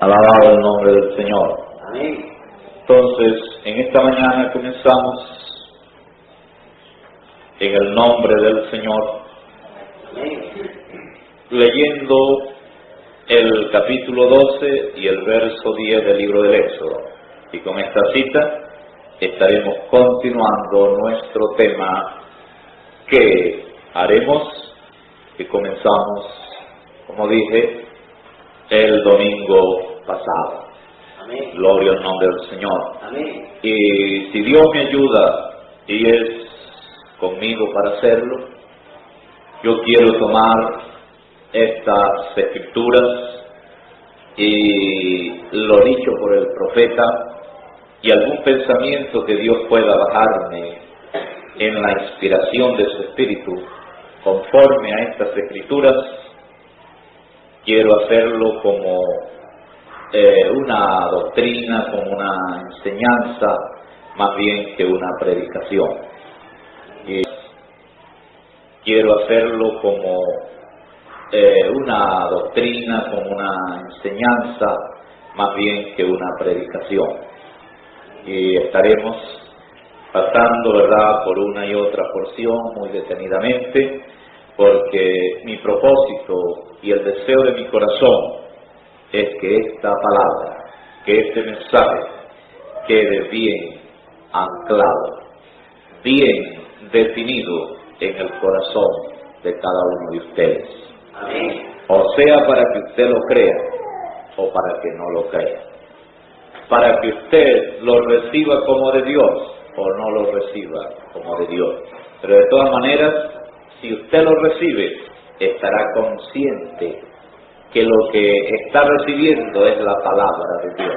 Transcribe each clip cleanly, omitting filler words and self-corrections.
Alabado el nombre del Señor. Amén. Entonces, en esta mañana comenzamos en el nombre del Señor, Amén. leyendo el capítulo 12 y el verso 10 del libro del Éxodo. Y con esta cita estaremos continuando nuestro tema que haremos, que comenzamos, como dije, el domingo pasado. Amén. Gloria al nombre del Señor. Amén. Y si Dios me ayuda y es conmigo para hacerlo, yo quiero tomar estas escrituras y lo dicho por el profeta y algún pensamiento que Dios pueda bajarme en la inspiración de su Espíritu conforme a estas escrituras. Quiero hacerlo como una doctrina, como una enseñanza, más bien que una predicación. Y quiero hacerlo como una doctrina, como una enseñanza, más bien que una predicación. Y estaremos pasando, ¿verdad?, por una y otra porción muy detenidamente, porque mi propósito y el deseo de mi corazón es que esta palabra, que este mensaje quede bien anclado, bien definido en el corazón de cada uno de ustedes. Amén. O sea, para que usted lo crea o para que no lo crea. Para que usted lo reciba como de Dios o no lo reciba como de Dios. Pero de todas maneras, si usted lo recibe, estará consciente que lo que está recibiendo es la palabra de Dios.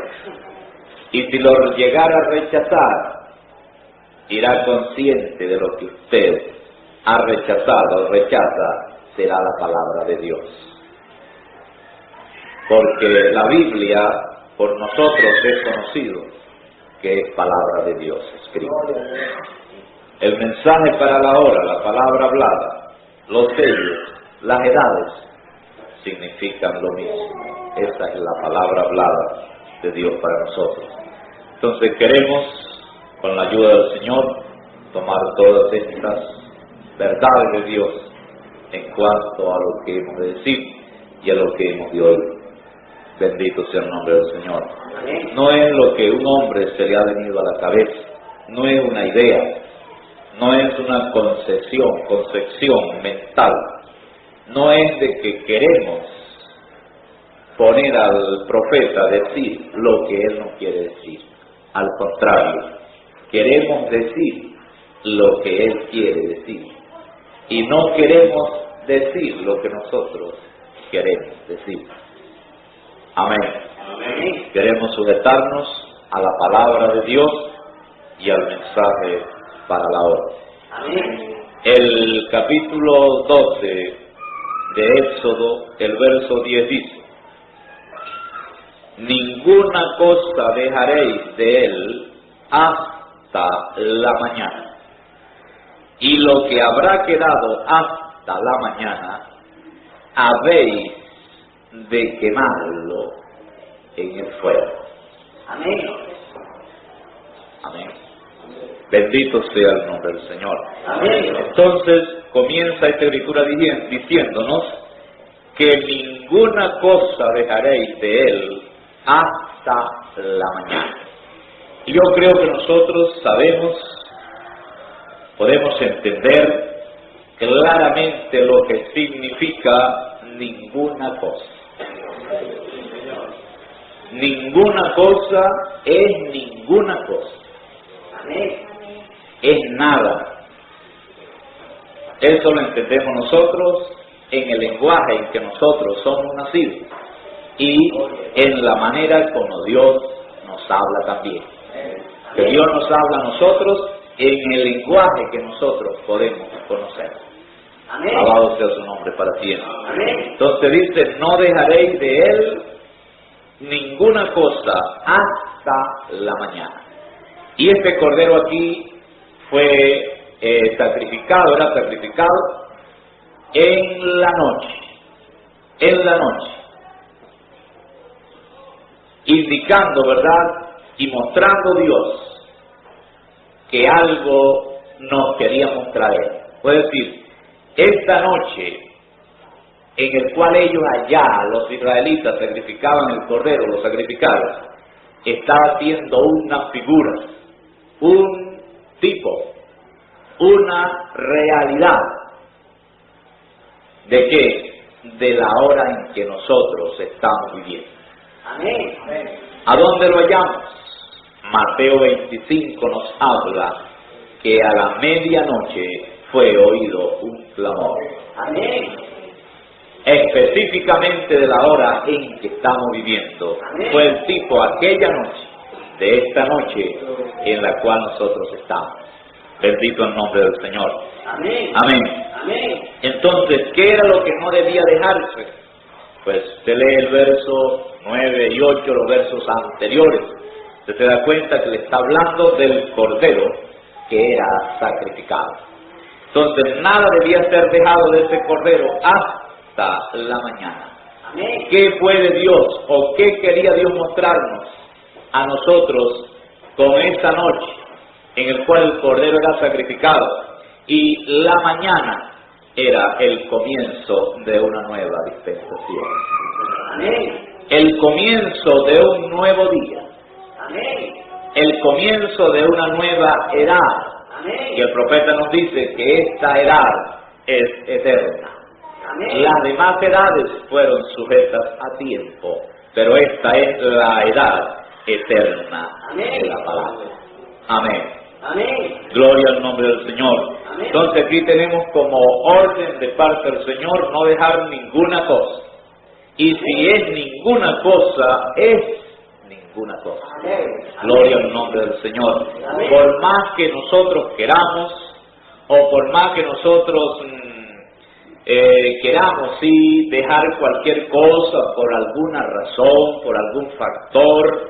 Y si lo llegara a rechazar, irá consciente de lo que usted ha rechazado o rechaza, será la palabra de Dios. Porque la Biblia, por nosotros es conocido que es palabra de Dios escrita. El mensaje para la hora, la palabra hablada, los sellos, las edades, significan lo mismo. Esa es la palabra hablada de Dios para nosotros. Entonces queremos, con la ayuda del Señor, tomar todas estas verdades de Dios en cuanto a lo que hemos de decir y a lo que hemos de oír. Bendito sea el nombre del Señor. No es lo que un hombre se le ha venido a la cabeza, no es una idea, no es una concepción mental, no es de que queremos poner al profeta a decir lo que él no quiere decir. Al contrario, queremos decir lo que él quiere decir. Y no queremos decir lo que nosotros queremos decir. Amén. Amén. Queremos sujetarnos a la palabra de Dios y al mensaje para la hora. Amén. El capítulo 12 de Éxodo, el verso 10 dice: ninguna cosa dejaréis de él hasta la mañana, y lo que habrá quedado hasta la mañana habéis de quemarlo en el fuego. Amén. Amén. Bendito sea el nombre del Señor. Amén. Entonces comienza esta escritura diciéndonos que ninguna cosa dejaréis de él hasta la mañana. Y yo creo que nosotros sabemos, podemos entender claramente lo que significa ninguna cosa. Ninguna cosa es ninguna cosa. Amén. Es nada. Eso lo entendemos nosotros en el lenguaje en que nosotros somos nacidos y en la manera como Dios nos habla también. Que Dios nos habla a nosotros en el lenguaje que nosotros podemos conocer. Amén. Alabado sea su nombre para siempre. Amén. Entonces dice: no dejaréis de él ninguna cosa hasta la mañana. Y este cordero aquí fue sacrificado, era sacrificado en la noche. En la noche. indicando, ¿verdad?, y mostrando Dios que algo nos quería mostrar Él. Es decir, esta noche en el cual ellos allá, los israelitas, sacrificaban el cordero, lo sacrificaron, estaba siendo una figura, un tipo, una realidad. ¿De qué? De la hora en que nosotros estamos viviendo. Amén. ¿A dónde lo hallamos? Mateo 25 nos habla que a la medianoche fue oído un clamor. Amén. Específicamente de la hora en que estamos viviendo. Amén. Fue el tipo aquella noche, de esta noche en la cual nosotros estamos. Bendito el nombre del Señor. Amén. Amén. Amén. Entonces, ¿qué era lo que no debía dejarse? Pues usted lee el verso 9 y 8, los versos anteriores. Usted se da cuenta que le está hablando del cordero que era sacrificado. Entonces, nada debía ser dejado de ese cordero hasta la mañana. Amén. ¿Qué puede Dios o qué quería Dios mostrarnos a nosotros con esta noche en el cual el cordero era sacrificado y la mañana era el comienzo de una nueva dispensación? Amén. El comienzo de un nuevo día, Amén. el comienzo de una nueva edad. Amén. Y el profeta nos dice que esta edad es eterna. Amén. Las demás edades fueron sujetas a tiempo, pero esta es la edad eterna de la palabra. Amén. Amén. Gloria al nombre del Señor. Amén. Entonces aquí tenemos como orden de parte del Señor no dejar ninguna cosa. Y si es ninguna cosa, es ninguna cosa. Amén. Gloria al nombre del Señor. Amén. Por más que nosotros queramos, o por más que nosotros queramos sí dejar cualquier cosa por alguna razón, por algún factor,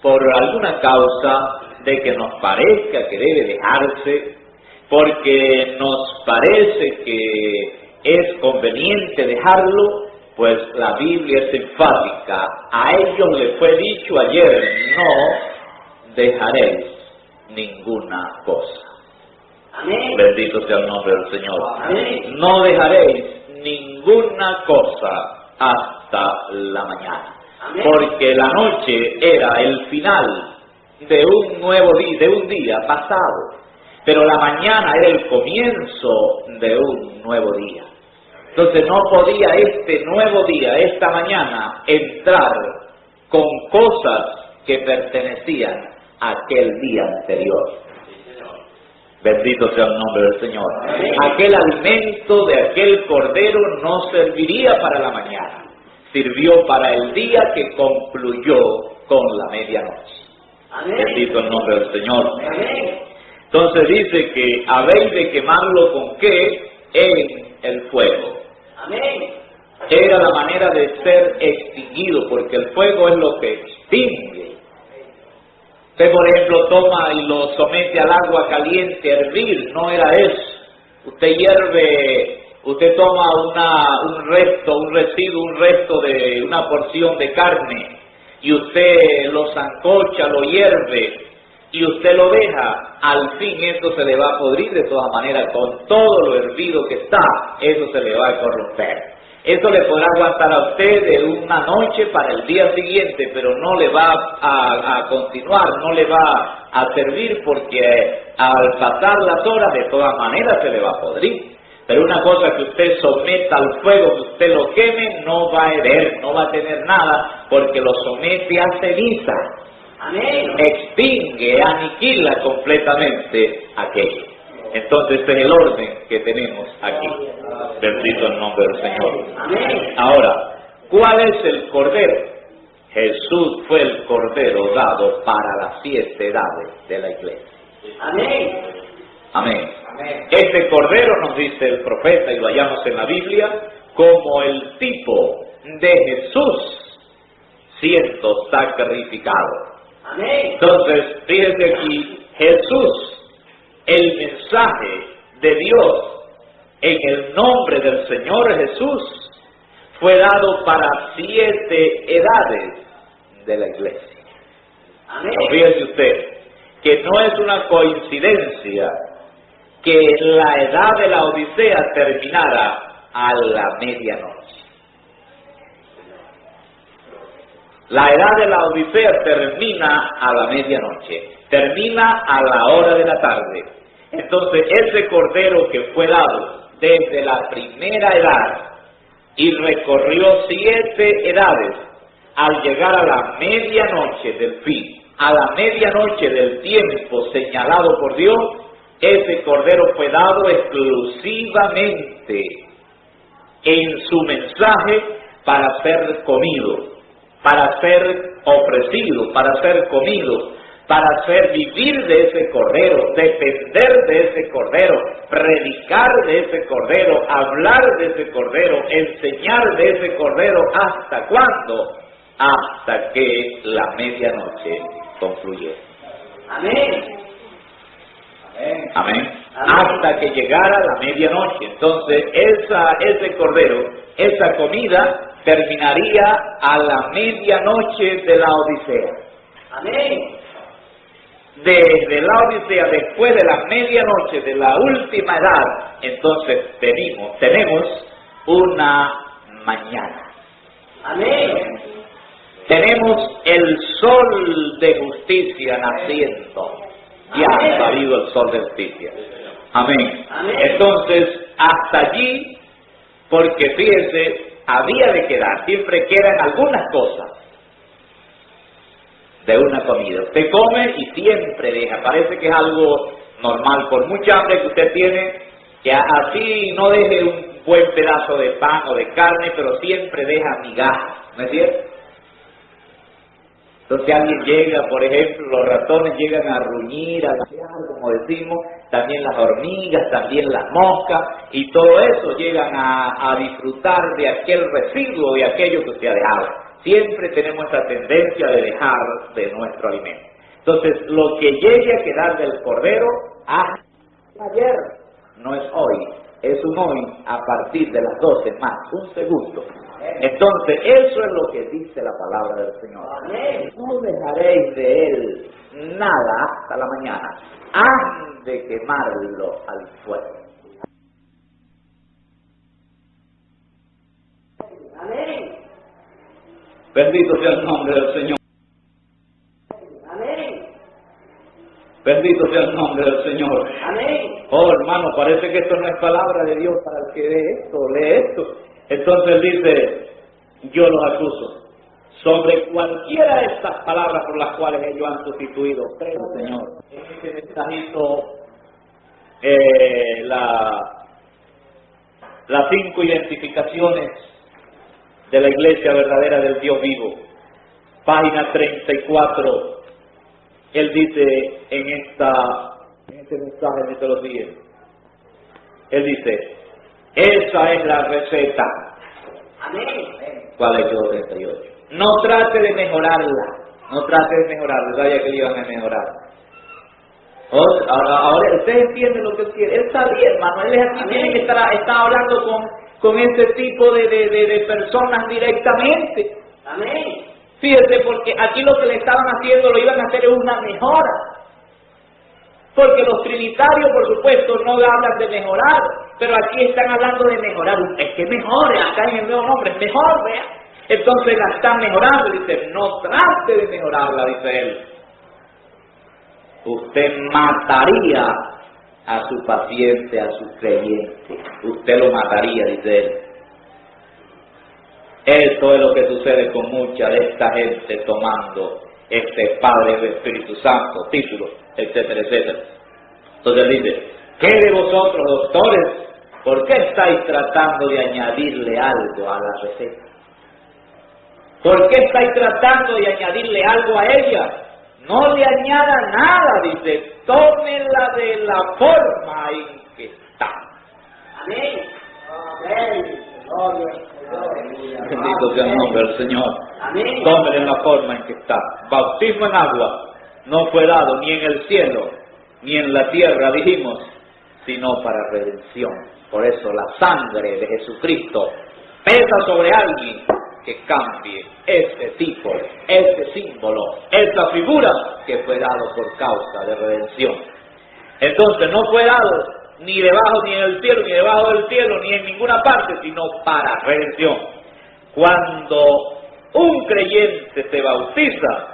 por alguna causa de que nos parezca que debe dejarse, porque nos parece que es conveniente dejarlo, pues la Biblia es enfática. A ellos les fue dicho ayer, no dejaréis ninguna cosa. Amén. Bendito sea el nombre del Señor. Amén. No dejaréis ninguna cosa hasta la mañana. Amén. Porque la noche era el final de un nuevo día, de un día pasado. Pero la mañana era el comienzo de un nuevo día. Entonces no podía este nuevo día, esta mañana, entrar con cosas que pertenecían a aquel día anterior. Bendito sea el nombre del Señor. Amén. Aquel alimento de aquel cordero no serviría para la mañana. Sirvió para el día que concluyó con la medianoche. Amén. Bendito el nombre del Señor. Amén. Entonces dice que habéis de quemarlo con qué? En el fuego. Amén. Era la manera de ser extinguido, porque el fuego es lo que extingue. Usted, por ejemplo, toma y lo somete al agua caliente a hervir, no era eso. Usted hierve, usted toma un resto de una porción de carne, y usted lo sancocha, lo hierve, y usted lo deja, al fin eso se le va a podrir de todas maneras, con todo lo hervido que está, eso se le va a corromper. Eso le podrá aguantar a usted de una noche para el día siguiente, pero no le va a continuar, no le va a servir, porque al pasar las horas de todas maneras se le va a podrir. Pero una cosa que usted someta al fuego, que usted lo queme, no va a herer, no va a tener nada, porque lo somete a ceniza. Amén. Extingue, aniquila completamente aquello. Entonces ese es el orden que tenemos aquí. Bendito el nombre del Señor. Amén. Ahora, ¿cuál es el cordero? Jesús fue el cordero dado para las 7 edades de la iglesia. Amén. Amén. Amén. Este cordero, nos dice el profeta, y lo hallamos en la Biblia, como el tipo de Jesús siendo sacrificado. Amén. Entonces, fíjense aquí, Jesús, el mensaje de Dios en el nombre del Señor Jesús, fue dado para 7 edades de la iglesia. Amén. Fíjese usted que no es una coincidencia que la edad de la Odisea terminara a la medianoche. La edad de la Odisea termina a la medianoche, termina a la hora de la tarde. Entonces, ese cordero que fue dado desde la primera edad y recorrió 7 edades, al llegar a la medianoche del fin, a la medianoche del tiempo señalado por Dios, ese cordero fue dado exclusivamente en su mensaje para ser comido, para ser ofrecido, para ser comido, para hacer vivir de ese cordero, depender de ese cordero, predicar de ese cordero, hablar de ese cordero, enseñar de ese cordero. ¿Hasta cuándo? Hasta que la medianoche concluyera. Amén. Amén. Hasta que llegara la medianoche. Entonces, ese cordero, esa comida, terminaría a la medianoche de la Odisea. Amén. Desde la Odisea, después de la medianoche de la última edad, entonces tenemos una mañana. Amén. Tenemos el sol de justicia naciendo. Ya ha salido el sol de justicia. Amén. Amén. Entonces, hasta allí, porque fíjense, había de quedar, siempre quedan algunas cosas de una comida. Usted come y siempre deja, parece que es algo normal, por mucha hambre que usted tiene, que así no deje un buen pedazo de pan o de carne, pero siempre deja migajas, ¿no es cierto? Entonces alguien llega, por ejemplo, los ratones llegan a ruñir, a lasear, como decimos, también las hormigas, también las moscas, y todo eso llegan a disfrutar de aquel residuo, de aquello que usted ha dejado. Siempre tenemos esa tendencia de dejar de nuestro alimento. Entonces, lo que llegue a quedar del cordero, ayer, no es hoy, es un hoy a partir de las 12 más un segundo. Entonces, eso es lo que dice la palabra del Señor. Amén. No dejaréis de él nada hasta la mañana. Han de quemarlo al fuego. Amén. Bendito sea el nombre del Señor. Amén. Bendito sea el nombre del Señor. Amén. Oh, hermano, parece que esto no es palabra de Dios para el que lee esto. Entonces dice, yo los acuso sobre cualquiera de estas palabras por las cuales ellos han sustituido, creo, Señor. En este mensajito, las 5 identificaciones de la iglesia verdadera del Dios vivo. Página 34, él dice en este mensaje de todos los días, él dice, esa es la receta. Amén. ¿Cuál es el 38? No trate de mejorarla, no trate de mejorarla, sabía que le iban a mejorar. Ahora usted entiende lo que él quiere, él está bien, hermano, él es aquí, tiene que estar hablando con este tipo de personas directamente. Amén. Fíjese, porque aquí lo que le estaban haciendo, lo iban a hacer es una mejora. Porque los trinitarios, por supuesto, no hablan de mejorar, pero aquí están hablando de mejorar. Es que mejore, acá en el nuevo nombre, es mejor, vea. Entonces la están mejorando, dice, no trate de mejorarla, dice él. Usted mataría a su paciente, a su creyente. Usted lo mataría, dice él. Esto es lo que sucede con mucha de esta gente tomando este Padre del Espíritu Santo, títulos, etcétera, etcétera. Entonces dice, ¿qué de vosotros, doctores? ¿Por qué estáis tratando de añadirle algo a la receta? ¿Por qué estáis tratando de añadirle algo a ella? No le añada nada, dice, tómela de la forma en que está. Amén. Amén. Bendito sea el nombre del Señor. Amén. Tómela en la forma en que está. Bautismo en agua no fue dado ni en el cielo, ni en la tierra, dijimos, sino para redención. Por eso la sangre de Jesucristo pesa sobre alguien que cambie ese tipo, ese símbolo, esa figura que fue dado por causa de redención. Entonces no fue dado ni debajo ni en el cielo, ni debajo del cielo, ni en ninguna parte, sino para redención. Cuando un creyente se bautizaba.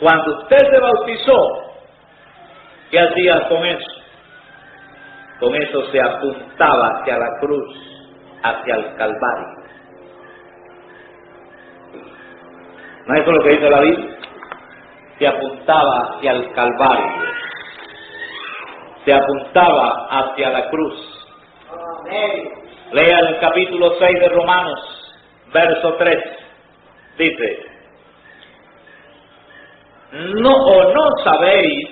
Cuando usted se bautizó, ¿qué hacía con eso? Con eso se apuntaba hacia la cruz, hacia el Calvario. ¿No es eso lo que dice la Biblia? Se apuntaba hacia el Calvario. Se apuntaba hacia la cruz. Amén. Lea el capítulo 6 de Romanos, verso 3. Dice, ¿no sabéis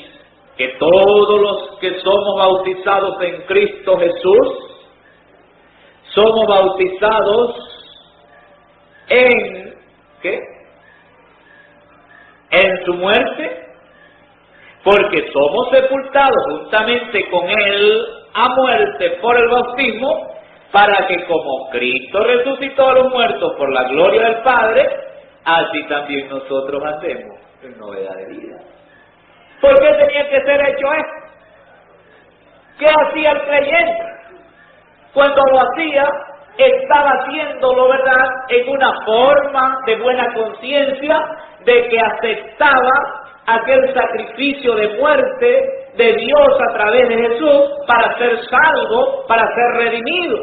que todos los que somos bautizados en Cristo Jesús, somos bautizados en, ¿qué? En su muerte? Porque somos sepultados juntamente con Él a muerte por el bautismo, para que como Cristo resucitó a los muertos por la gloria del Padre, así también nosotros hacemos en novedad de vida. ¿Por qué tenía que ser hecho esto? ¿Qué hacía el creyente? Cuando lo hacía, estaba haciéndolo, ¿verdad?, en una forma de buena conciencia, de que aceptaba aquel sacrificio de muerte de Dios a través de Jesús para ser salvo, para ser redimido,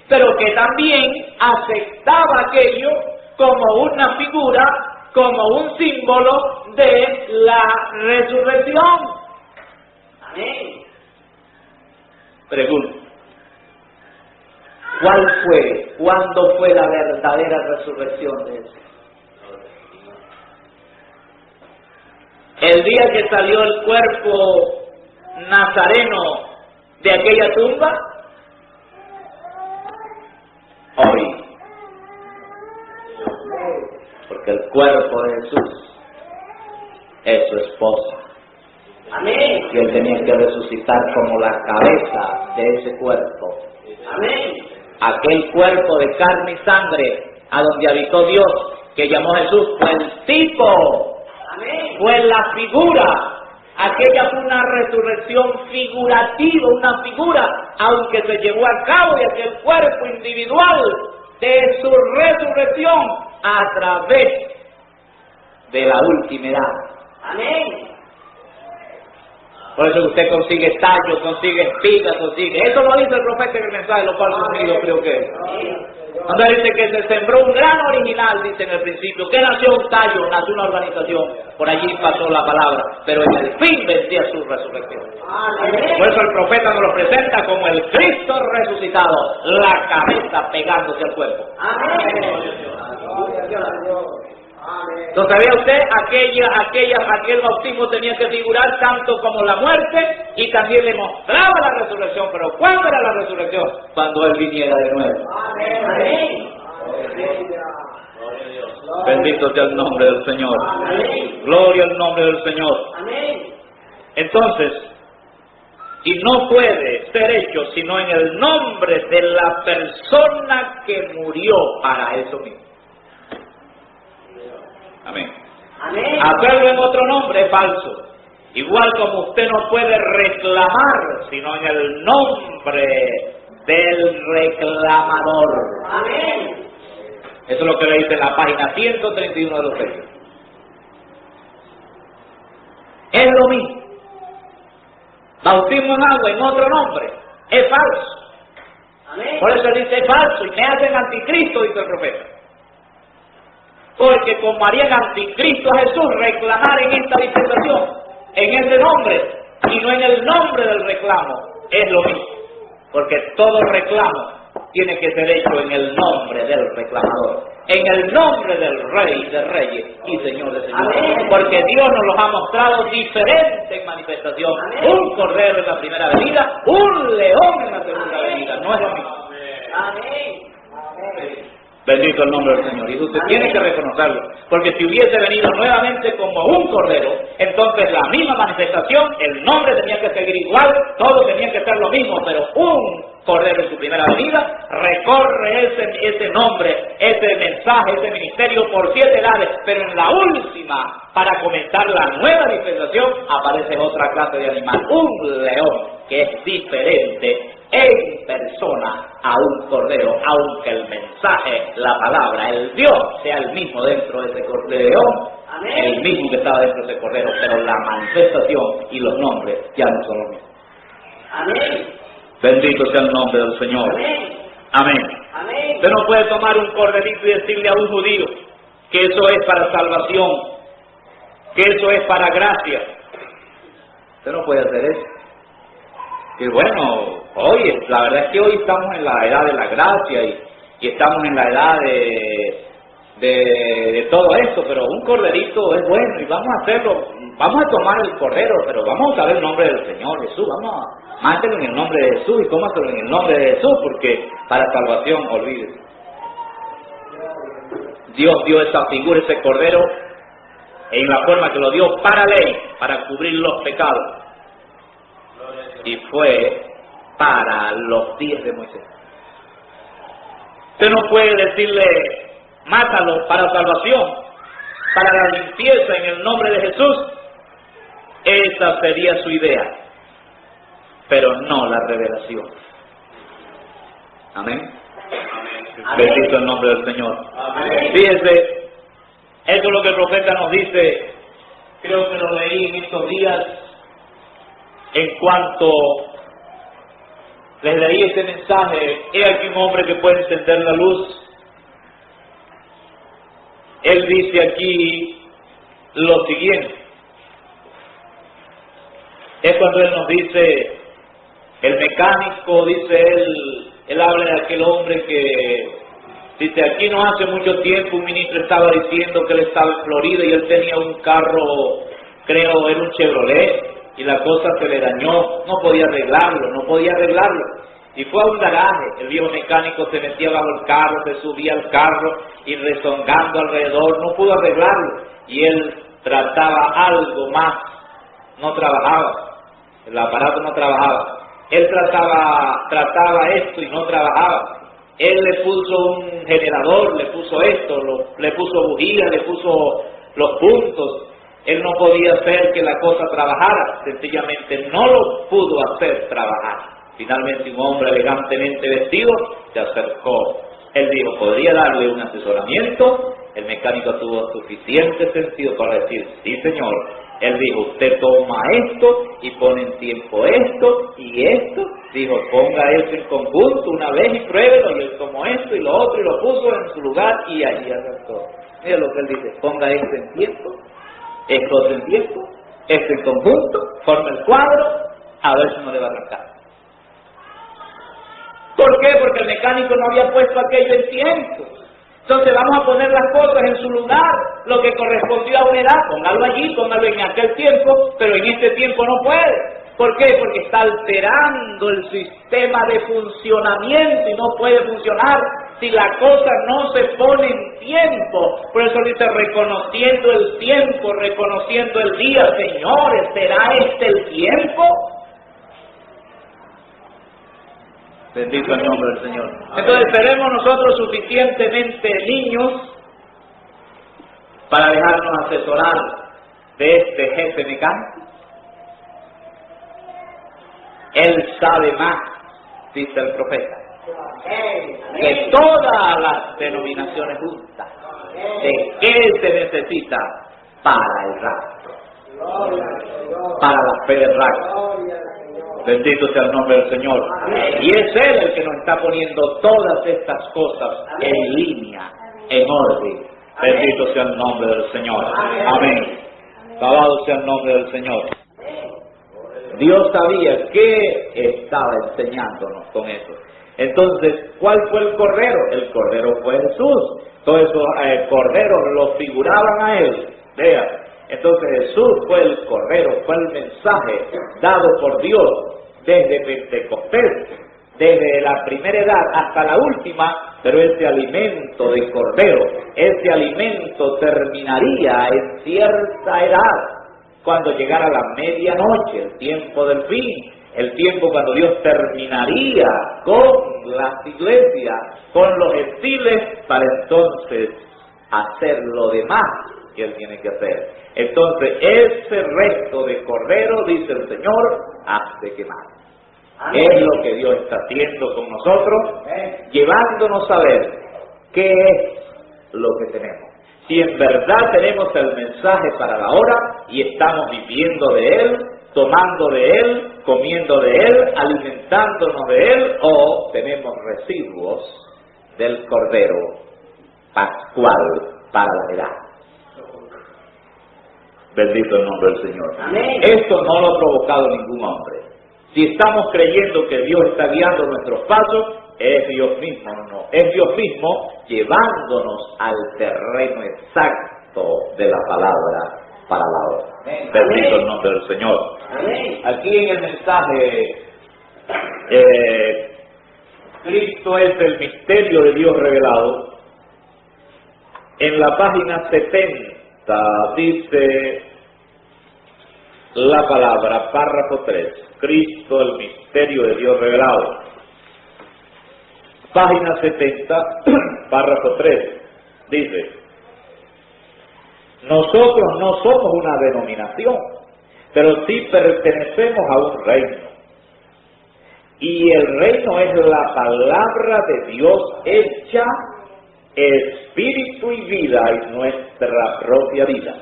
pero que también aceptaba aquello como una figura, como un símbolo de la resurrección. Amén. Pregunto, ¿cuándo fue la verdadera resurrección de Jesús? El día que salió el cuerpo nazareno de aquella tumba. Hoy. Porque el cuerpo de Jesús es su esposa. Amén. Y Él tenía que resucitar como la cabeza de ese cuerpo. Amén. Aquel cuerpo de carne y sangre a donde habitó Dios, que llamó Jesús, fue el tipo. Amén. Fue la figura. Aquella fue una resurrección figurativa, una figura, aunque se llevó a cabo de aquel cuerpo individual de su resurrección a través de la última edad. Amén. Por eso usted consigue tallos, consigue espigas, consigue... Eso lo dice el profeta en el mensaje de los falsos unidos, creo que es. Cuando dice que se sembró un gran original, dice en el principio, que nació un tallo, nació una organización, por allí pasó la palabra, pero en el fin vendía su resurrección. Amén. Por eso el profeta nos lo presenta como el Cristo resucitado, la cabeza pegándose al cuerpo. Amén. Entonces, ¿sabía usted? Aquel bautismo tenía que figurar tanto como la muerte y también le mostraba la resurrección. Pero ¿cuándo era la resurrección? Cuando Él viniera de nuevo. Amén. Bendito sea el nombre del Señor. Amén. Gloria al nombre del Señor. Amén. Entonces, y no puede ser hecho sino en el nombre de la persona que murió para eso mismo. Amén. Amén. Hacerlo en otro nombre es falso. Igual como usted no puede reclamar, sino en el nombre del reclamador. Amén. Eso es lo que le dice en la página 131 de los Hechos. Es lo mismo. Bautismo en agua en otro nombre es falso. Amén. Por eso dice es falso y me hacen anticristo, dice el profeta. Porque como harían anticristo a Jesús reclamar en esta dispensación, en ese nombre, y no en el nombre del reclamo, es lo mismo. Porque todo reclamo tiene que ser hecho en el nombre del reclamador, en el nombre del Rey de Reyes y Señor de Señores. Amén. Porque Dios nos los ha mostrado diferentes en manifestación. Amén. Un cordero en la primera venida, un león en la segunda venida. No es lo mismo. Amén. Amén. Bendito el nombre del Señor. Y usted tiene que reconocerlo. Porque si hubiese venido nuevamente como un cordero, entonces la misma manifestación, el nombre tenía que seguir igual, todo tenía que ser lo mismo, pero un cordero en su primera venida recorre ese nombre, ese mensaje, ese ministerio por 7 edades, pero en la última, para comenzar la nueva dispensación, aparece otra clase de animal, un león, que es diferente en persona a un cordero, aunque el mensaje, la palabra, el Dios sea el mismo dentro de ese cordero, el mismo que estaba dentro de ese cordero, pero la manifestación y los nombres ya no son los mismos. Amén. Bendito sea el nombre del Señor. Amén. Amén. Amén. Usted no puede tomar un corderito y decirle a un judío que eso es para salvación, que eso es para gracia. Usted no puede hacer eso. Y bueno, hoy, la verdad es que hoy estamos en la edad de la gracia y estamos en la edad de todo esto, pero un corderito es bueno y vamos a hacerlo, vamos a tomar el cordero, pero vamos a usar el nombre del Señor Jesús, vamos a mátenlo en el nombre de Jesús y cómaselo en el nombre de Jesús, porque para salvación, olvídese. Dios dio esa figura, ese cordero, en la forma que lo dio para ley, para cubrir los pecados. Y fue para los días de Moisés. Usted no puede decirle, mátalo para salvación, para la limpieza en el nombre de Jesús. Esa sería su idea, pero no la revelación. Amén. Bendito el nombre del Señor. Amén. Fíjense, esto es lo que el profeta nos dice, creo que lo leí en estos días, en cuanto les leí este mensaje. He aquí un hombre que puede encender la luz. Él dice aquí lo siguiente. Es cuando él nos dice, el mecánico, dice él habla de aquel hombre que, dice, aquí no hace mucho tiempo un ministro estaba diciendo que él estaba en Florida y él tenía un carro, creo era un Chevrolet, y la cosa se le dañó, no podía arreglarlo. Y fue a un garaje, el viejo mecánico se metía bajo el carro, se subía al carro y rezongando alrededor, no pudo arreglarlo. Y él trataba algo más, no trabajaba, el aparato no trabajaba. Él trataba esto y no trabajaba. Él le puso un generador, le puso esto, le puso bujías, le puso los puntos. Él no podía hacer que la cosa trabajara, sencillamente no lo pudo hacer trabajar. Finalmente un hombre elegantemente vestido se acercó. Él dijo, ¿podría darle un asesoramiento? El mecánico tuvo suficiente sentido para decir, sí señor. Él dijo, usted toma esto y pone en tiempo esto y esto. Dijo, ponga eso en conjunto una vez y pruébelo. Y él tomó esto y lo otro y lo puso en su lugar y allí acertó. Mira lo que él dice, ponga esto en tiempo. Esto en tiempo, esto en conjunto, forma el cuadro, a ver si no le va a arrancar. ¿Por qué? Porque el mecánico no había puesto aquello en tiempo. Entonces vamos a poner las cosas en su lugar, lo que correspondió a una edad, póngalo allí, póngalo en aquel tiempo, pero en este tiempo no puede. ¿Por qué? Porque está alterando el sistema de funcionamiento y no puede funcionar si la cosa no se pone en tiempo. Por eso dice, reconociendo el tiempo, reconociendo el día. Señores, ¿será este el tiempo? Bendito el nombre del Señor. Entonces, ¿seremos nosotros suficientemente niños para dejarnos asesorar de este jefe mecánico? Él sabe más, dice el profeta, que todas las denominaciones juntas, de qué se necesita para el rapto, para la fe del rapto. Bendito sea el nombre del Señor. Y es Él el que nos está poniendo todas estas cosas en línea, en orden. Bendito sea el nombre del Señor. Amén. Alabado sea el nombre del Señor. Dios sabía que estaba enseñándonos con eso. Entonces, ¿cuál fue el cordero? El cordero fue Jesús. Todos esos corderos lo figuraban a Él. Vean. Entonces Jesús fue el cordero, fue el mensaje dado por Dios desde Pentecostés desde la primera edad hasta la última, pero ese alimento de cordero, ese alimento terminaría en cierta edad, cuando llegara la medianoche, el tiempo del fin, el tiempo cuando Dios terminaría con las iglesias, con los gentiles, para entonces hacer lo demás que Él tiene que hacer. Entonces, ese resto de cordero, dice el Señor, hace quemar. Es lo que Dios está haciendo con nosotros, llevándonos a ver qué es lo que tenemos. Si en verdad tenemos el mensaje para la hora y estamos viviendo de Él, tomando de Él, comiendo de Él, alimentándonos de Él, o tenemos residuos del Cordero Pascual para la edad. Bendito el nombre del Señor. Amén. Esto no lo ha provocado ningún hombre. Si estamos creyendo que Dios está guiando nuestros pasos, es Dios mismo, no. Es Dios mismo llevándonos al terreno exacto de la palabra para la hora. Bendito el nombre del Señor. Amén. Aquí en el mensaje, Cristo es el misterio de Dios revelado. En la página 70 dice la palabra, párrafo 3, Cristo el misterio de Dios revelado. Página 70, párrafo 3, dice: nosotros no somos una denominación, pero sí pertenecemos a un reino. Y el reino es la palabra de Dios hecha espíritu y vida en nuestra propia vida,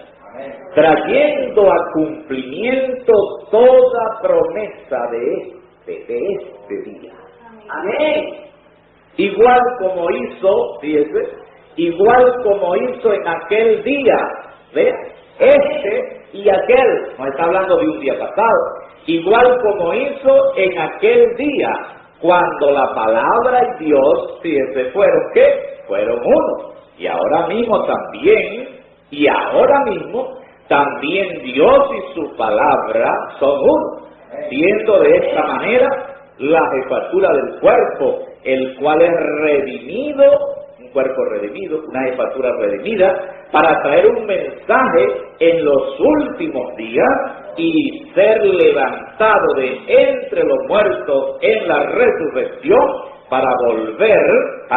trayendo a cumplimiento toda promesa de este día. Amén. Igual como hizo, fíjese, igual como hizo en aquel día, ¿ve? Este y aquel, no está hablando de un día pasado, igual como hizo en aquel día, cuando la palabra y Dios, fíjese, fueron, ¿qué? Fueron uno. Y ahora mismo también, también Dios y su palabra son uno, siendo de esta manera la jefatura del cuerpo, el cual es redimido, un cuerpo redimido, una jefatura redimida, para traer un mensaje en los últimos días y ser levantado de entre los muertos en la resurrección, para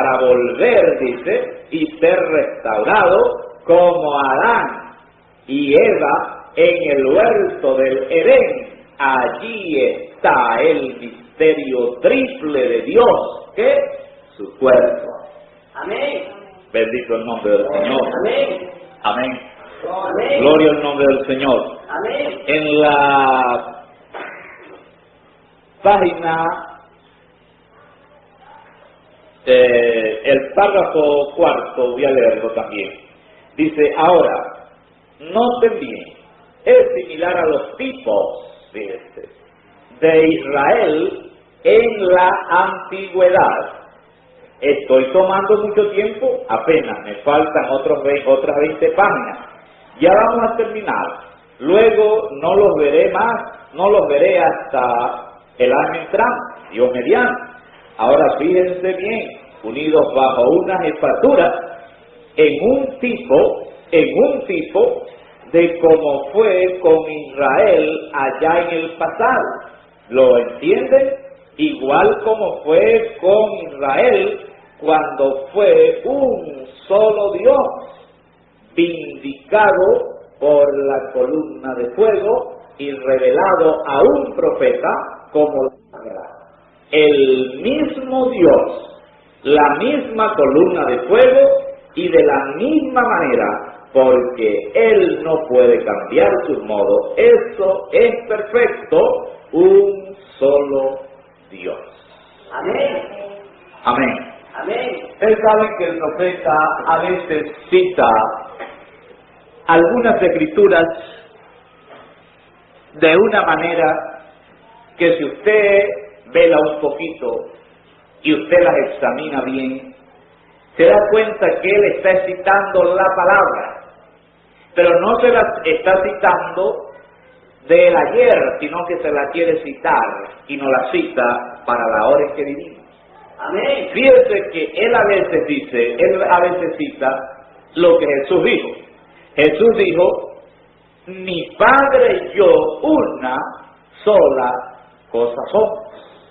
volver, dice, y ser restaurado como Adán y Eva en el huerto del Edén. Allí está el misterio triple de Dios, que es su cuerpo. Amén. Bendito el nombre del Señor. Amén. Amén. Amén. Gloria al nombre del Señor. Amén. En la página, el párrafo 4, voy a leerlo también. Dice: ahora, noten bien, es similar a los tipos, fíjense, de Israel en la antigüedad. Estoy tomando mucho tiempo, apenas me faltan otras 20 páginas. Ya vamos a terminar. Luego no los veré más, no los veré hasta el año entrante, Dios mediante. Ahora fíjense bien, unidos bajo una jefatura, en un tipo de cómo fue con Israel allá en el pasado. ¿Lo entienden? Igual como fue con Israel cuando fue un solo Dios, vindicado por la columna de fuego y revelado a un profeta como la palabra. El mismo Dios, la misma columna de fuego y de la misma manera, porque Él no puede cambiar sus modos. Eso es perfecto, un solo Dios. Amén. Amén. Amén. Ustedes saben que el profeta a veces cita algunas escrituras de una manera que si usted vela un poquito y usted las examina bien, se da cuenta que él está citando la palabra, pero no se las está citando del ayer, sino que se la quiere citar y nos la cita para la hora en que vivimos. Amén. Fíjense que él a veces cita lo que Jesús dijo. Jesús dijo, mi Padre y yo una sola cosa somos.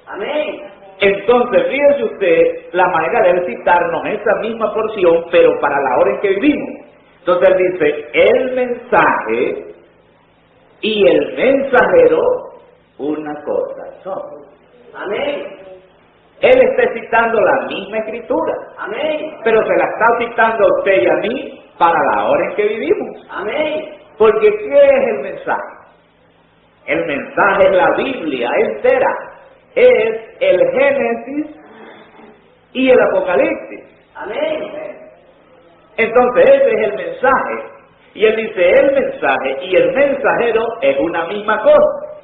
Amén. Entonces, fíjese usted la manera de él citarnos esa misma porción, pero para la hora en que vivimos. Entonces él dice, el mensaje y el mensajero una cosa son. Amén. Él está citando la misma escritura, Amén. pero se la está citando a usted y a mí para la hora en que vivimos. Amén. Porque ¿qué es el mensaje? El mensaje es la Biblia entera. Es el Génesis y el Apocalipsis. Amén. Entonces ese es el mensaje. Y él dice, el mensaje y el mensajero es una misma cosa.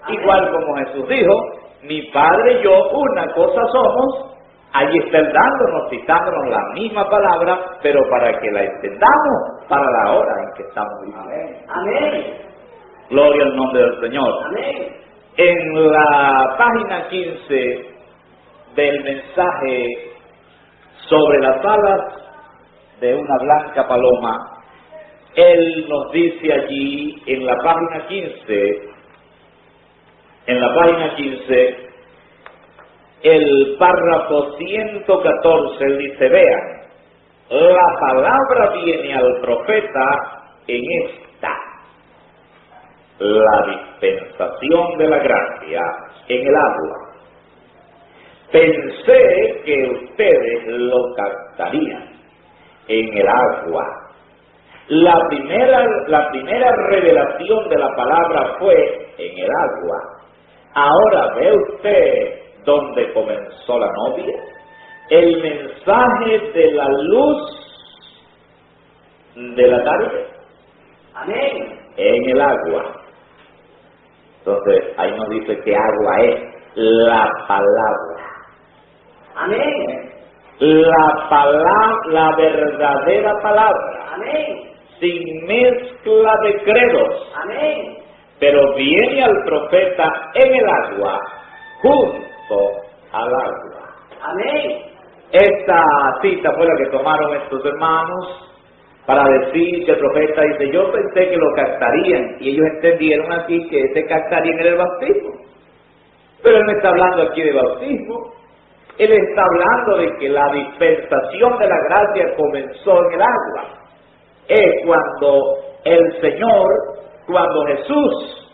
Amén. Igual como Jesús dijo, mi Padre y yo una cosa somos. Allí está él dándonos, citándonos la misma palabra, pero para que la entendamos para la hora en que estamos viviendo. Amén. Gloria al nombre del Señor. Amén. En la página 15 del mensaje sobre las alas de una blanca paloma, él nos dice allí en la página 15, el párrafo 114, él dice, vean, la palabra viene al profeta en esta, la dispensación de la gracia en el agua. Pensé que ustedes lo captarían en el agua. La primera revelación de la palabra fue en el agua. Ahora ve usted dónde comenzó la novia. El mensaje de la luz de la tarde. Amén. En el agua. Entonces, ahí nos dice que agua es la palabra. Amén. La verdadera palabra. Amén. Sin mezcla de credos. Amén. Pero viene al profeta en el agua, junto al agua. Amén. Esta cita fue la que tomaron estos hermanos para decir que el profeta dice, yo pensé que lo captarían, y ellos entendieron aquí que ese captarían era el bautismo. Pero él no está hablando aquí de bautismo, él está hablando de que la dispensación de la gracia comenzó en el agua. Es cuando el Señor, cuando Jesús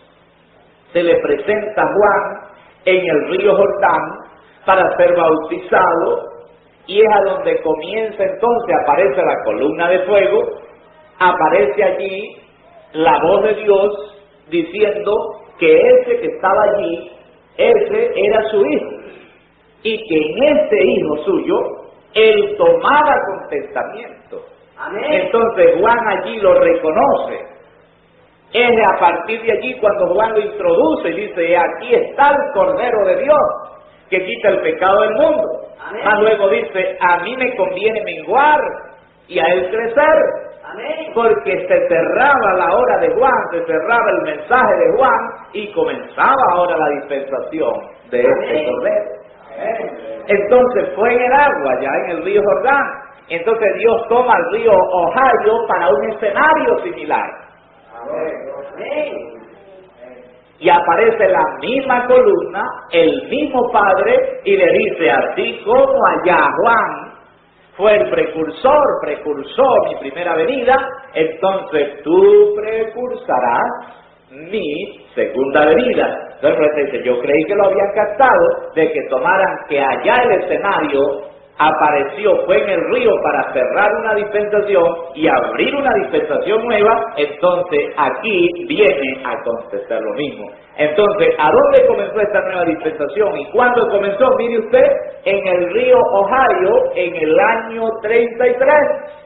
se le presenta a Juan en el río Jordán para ser bautizado, y es a donde comienza entonces, aparece la columna de fuego, aparece allí la voz de Dios diciendo que ese que estaba allí, ese era su hijo, y que en ese hijo suyo, él tomaba contentamiento. Amén. Entonces Juan allí lo reconoce. Es a partir de allí cuando Juan lo introduce y dice, aquí está el Cordero de Dios, que quita el pecado del mundo. Amén. Más luego dice, a mí me conviene menguar y a él crecer. Amén. Porque se cerraba la hora de Juan, se cerraba el mensaje de Juan y comenzaba ahora la dispensación de este Amén. Cordero. Entonces fue en el agua, ya en el río Jordán. Entonces Dios toma el río Ohio para un escenario similar. Amén. Y aparece la misma columna, el mismo Padre, y le dice, así como allá Juan fue el precursó mi primera venida, entonces tú precursarás mi segunda venida. Entonces dice, yo creí que lo habían captado, de que tomaran que allá el escenario apareció, fue en el río para cerrar una dispensación y abrir una dispensación nueva, entonces aquí viene a acontecer lo mismo. Entonces, ¿a dónde comenzó esta nueva dispensación? ¿Y cuándo comenzó? Mire usted, en el río Ohio, en el año 33.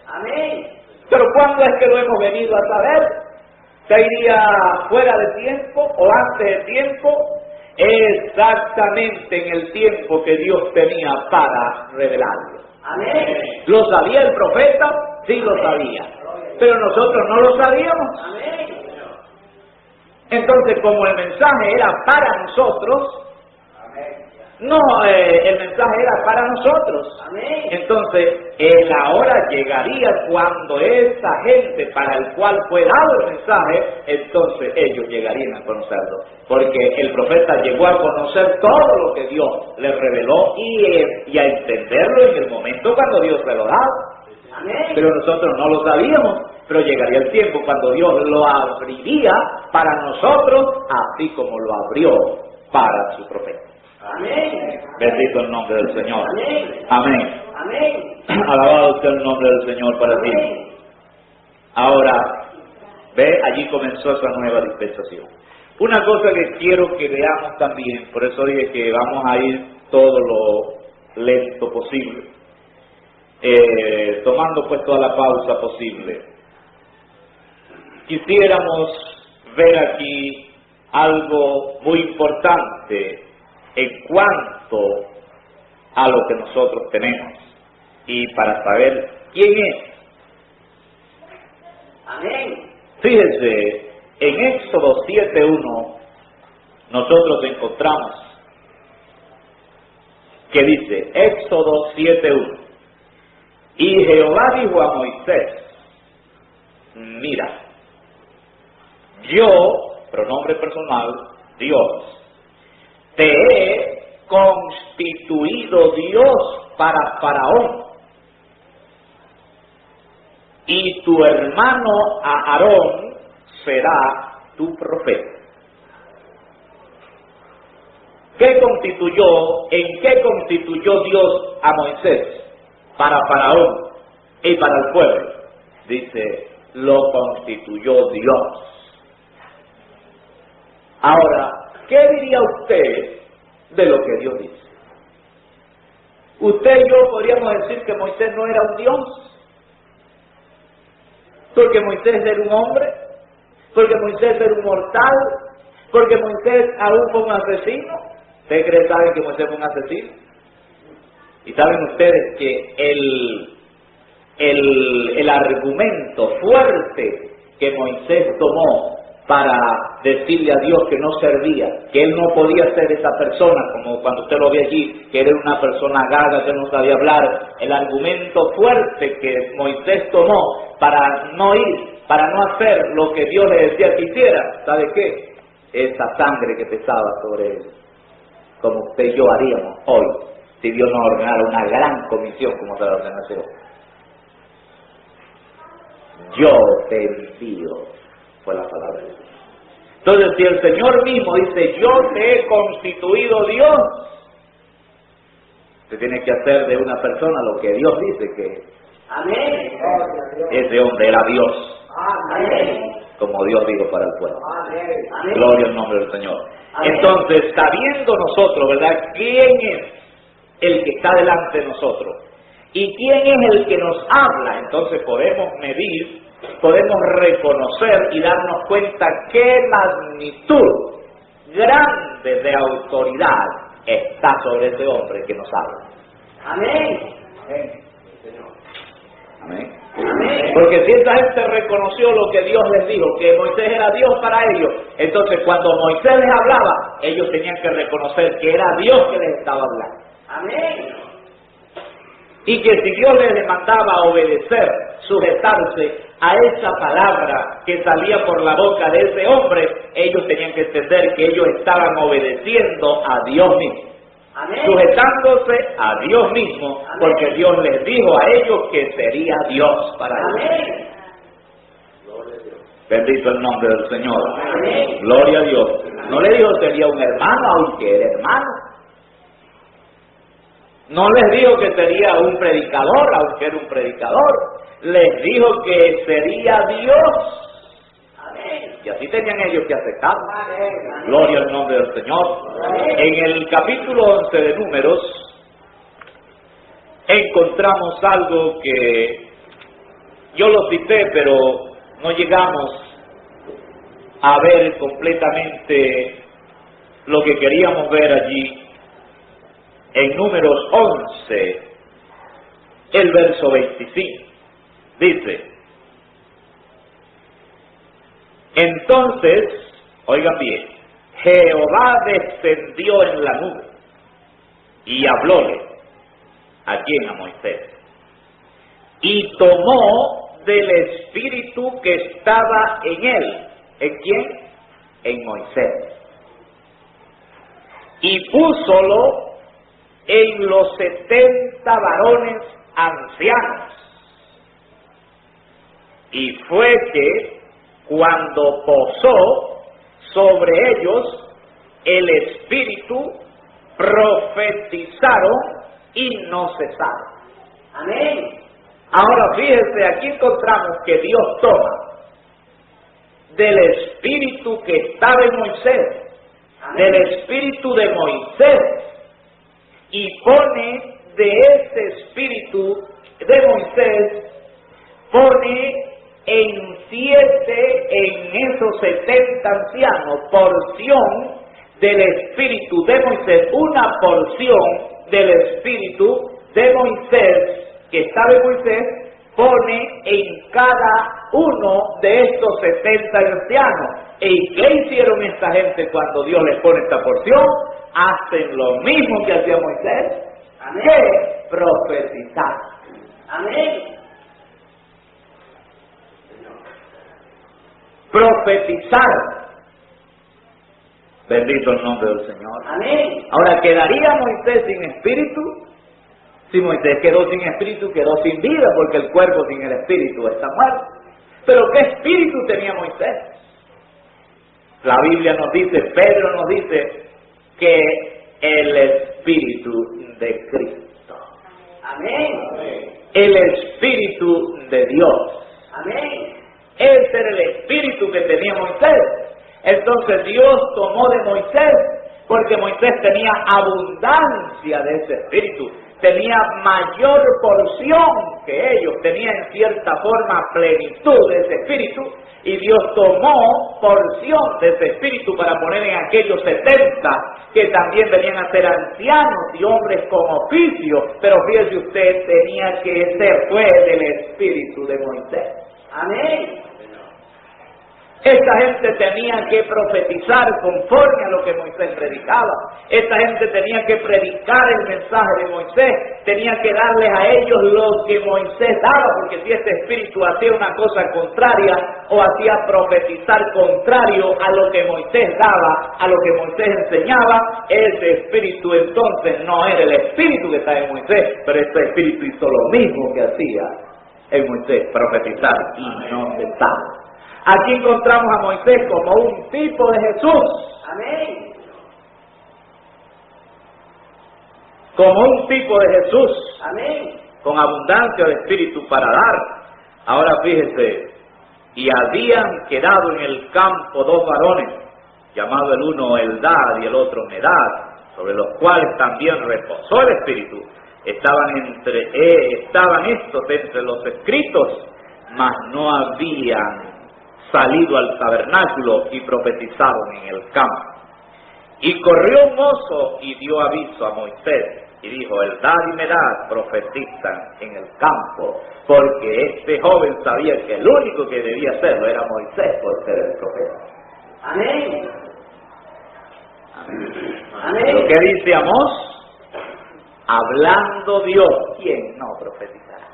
Amén. Pero ¿cuándo es que lo hemos venido a saber? ¿Se iría fuera de tiempo o antes de tiempo? Exactamente en el tiempo que Dios tenía para revelarlo. Amén. ¿Lo sabía el profeta? Sí lo sabía. Pero nosotros no lo sabíamos. Amén. Entonces, como el mensaje era para nosotros, no, el mensaje era para nosotros. Amén. Entonces, la hora llegaría cuando esa gente para el cual fue dado el mensaje, entonces ellos llegarían a conocerlo. Porque el profeta llegó a conocer todo lo que Dios le reveló y a entenderlo en el momento cuando Dios se lo daba. Amén. Pero nosotros no lo sabíamos, pero llegaría el tiempo cuando Dios lo abriría para nosotros, así como lo abrió para su profeta. Amén. Bendito el nombre del Señor. Amén. Amén. Amén. Alabado sea el nombre del Señor para ti. Amén. Ahora, ve, allí comenzó esa nueva dispensación. Una cosa que quiero que veamos también, por eso dije que vamos a ir todo lo lento posible, tomando pues toda la pausa posible. Quisiéramos ver aquí algo muy importante en cuanto a lo que nosotros tenemos y para saber quién es. Amén. Fíjense, en Éxodo 7:1 nosotros encontramos que dice, Éxodo 7:1, y Jehová dijo a Moisés, mira, yo, pronombre personal, Dios, te he constituido Dios para Faraón, y tu hermano Aarón será tu profeta. ¿En qué constituyó Dios a Moisés? Para Faraón y para el pueblo. Dice, lo constituyó Dios. Ahora, ¿qué diría usted de lo que Dios dice? Usted y yo podríamos decir que Moisés no era un Dios, porque Moisés era un hombre, porque Moisés era un mortal, porque Moisés aún fue un asesino. ¿Ustedes saben que Moisés fue un asesino? Y saben ustedes que el argumento fuerte que Moisés tomó para decirle a Dios que no servía, que él no podía ser esa persona, como cuando usted lo ve allí, que era una persona gaga, que no sabía hablar. El argumento fuerte que Moisés tomó para no ir, para no hacer lo que Dios le decía que hiciera, ¿sabe qué? Esa sangre que pesaba sobre él, como usted y yo haríamos hoy, si Dios nos ordenara una gran comisión como se la ordenó ese hombre. Yo te envío, fue la palabra de Dios. Entonces, si el Señor mismo dice, yo te he constituido Dios, usted tiene que hacer de una persona lo que Dios dice que Amén. ese hombre era Dios, Amén. como Dios dijo para el pueblo. Amén. Gloria al nombre del Señor. Amén. Entonces, sabiendo nosotros, ¿verdad?, quién es el que está delante de nosotros y quién es el que nos habla, entonces podemos medir, podemos reconocer y darnos cuenta qué magnitud grande de autoridad está sobre ese hombre que nos habla. Amén. Amén. Amén. Porque si esa gente reconoció lo que Dios les dijo, que Moisés era Dios para ellos, entonces cuando Moisés les hablaba, ellos tenían que reconocer que era Dios que les estaba hablando. Amén. Y que si Dios les demandaba obedecer, sujetarse a esa palabra que salía por la boca de ese hombre, ellos tenían que entender que ellos estaban obedeciendo a Dios mismo. Amén. Sujetándose a Dios mismo, Amén. porque Dios les dijo a ellos que sería Dios para ellos. Amén. Bendito el nombre del Señor. Amén. Gloria a Dios. No le dijo sería un hermano, aunque era hermano. No les dijo que sería un predicador, aunque era un predicador. Les dijo que sería Dios. Amén. Y así tenían ellos que aceptar. Amén. Gloria al nombre del Señor. Amén. En el capítulo 11 de Números encontramos algo que yo lo cité, pero no llegamos a ver completamente lo que queríamos ver allí. En Números 11, el verso 25, dice, entonces Oigan bien, Jehová descendió en la nube y hablóle, ¿a quién? A Moisés. Y tomó del espíritu que estaba en él. ¿En quién? En Moisés. Y púsolo en los 70 varones ancianos. Y fue que cuando posó sobre ellos el espíritu, profetizaron y no cesaron. Amén. Ahora fíjense, aquí encontramos que Dios toma del espíritu que estaba en Moisés, del espíritu de Moisés, y pone de ese espíritu de Moisés, pone en esos 70 ancianos, porción del espíritu de Moisés, una porción del espíritu de Moisés, que estaba en Moisés, pone en cada uno de estos 70 ancianos. ¿Y qué hicieron esta gente cuando Dios les pone esta porción? Hacen lo mismo que hacía Moisés. Amén. Que profetizar. Amén. Profetizar. Bendito el nombre del Señor. Amén. Ahora, ¿quedaría Moisés sin espíritu? Si Moisés quedó sin espíritu, quedó sin vida, porque el cuerpo sin el espíritu está muerto. Pero ¿qué espíritu tenía Moisés? La Biblia nos dice, Pedro nos dice, que el espíritu de Cristo. Amén. El espíritu de Dios. Amén. Ese era el espíritu que tenía Moisés. Entonces Dios tomó de Moisés, porque Moisés tenía abundancia de ese espíritu, tenía mayor porción que ellos, tenía en cierta forma plenitud de ese espíritu, y Dios tomó porción de ese espíritu para poner en aquellos 70 que también venían a ser ancianos y hombres con oficio, pero fíjese usted, tenía que ser, fue del espíritu de Moisés. Amén. Esta gente tenía que profetizar conforme a lo que Moisés predicaba. Esta gente tenía que predicar el mensaje de Moisés. Tenía que darles a ellos lo que Moisés daba, porque si este espíritu hacía una cosa contraria o hacía profetizar contrario a lo que Moisés daba, a lo que Moisés enseñaba, ese espíritu entonces no era el espíritu que estaba en Moisés, pero este espíritu hizo lo mismo que hacía en Moisés, profetizar y no cesar. Aquí encontramos a Moisés como un tipo de Jesús. Amén. Como un tipo de Jesús. Amén. Con abundancia de espíritu para dar. Ahora fíjese, y habían quedado en el campo 2 varones, llamado el uno Eldad y el otro Medad, sobre los cuales también reposó el espíritu. Estaban estos entre los escritos, mas no habían salido al tabernáculo y profetizaron en el campo. Y corrió un mozo y dio aviso a Moisés y dijo, Eldad y Medad profetizan en el campo, porque este joven sabía que el único que debía hacerlo era Moisés por ser el profeta. Amén. Amén. Lo que dice Amós, hablando Dios, ¿quién no profetizará?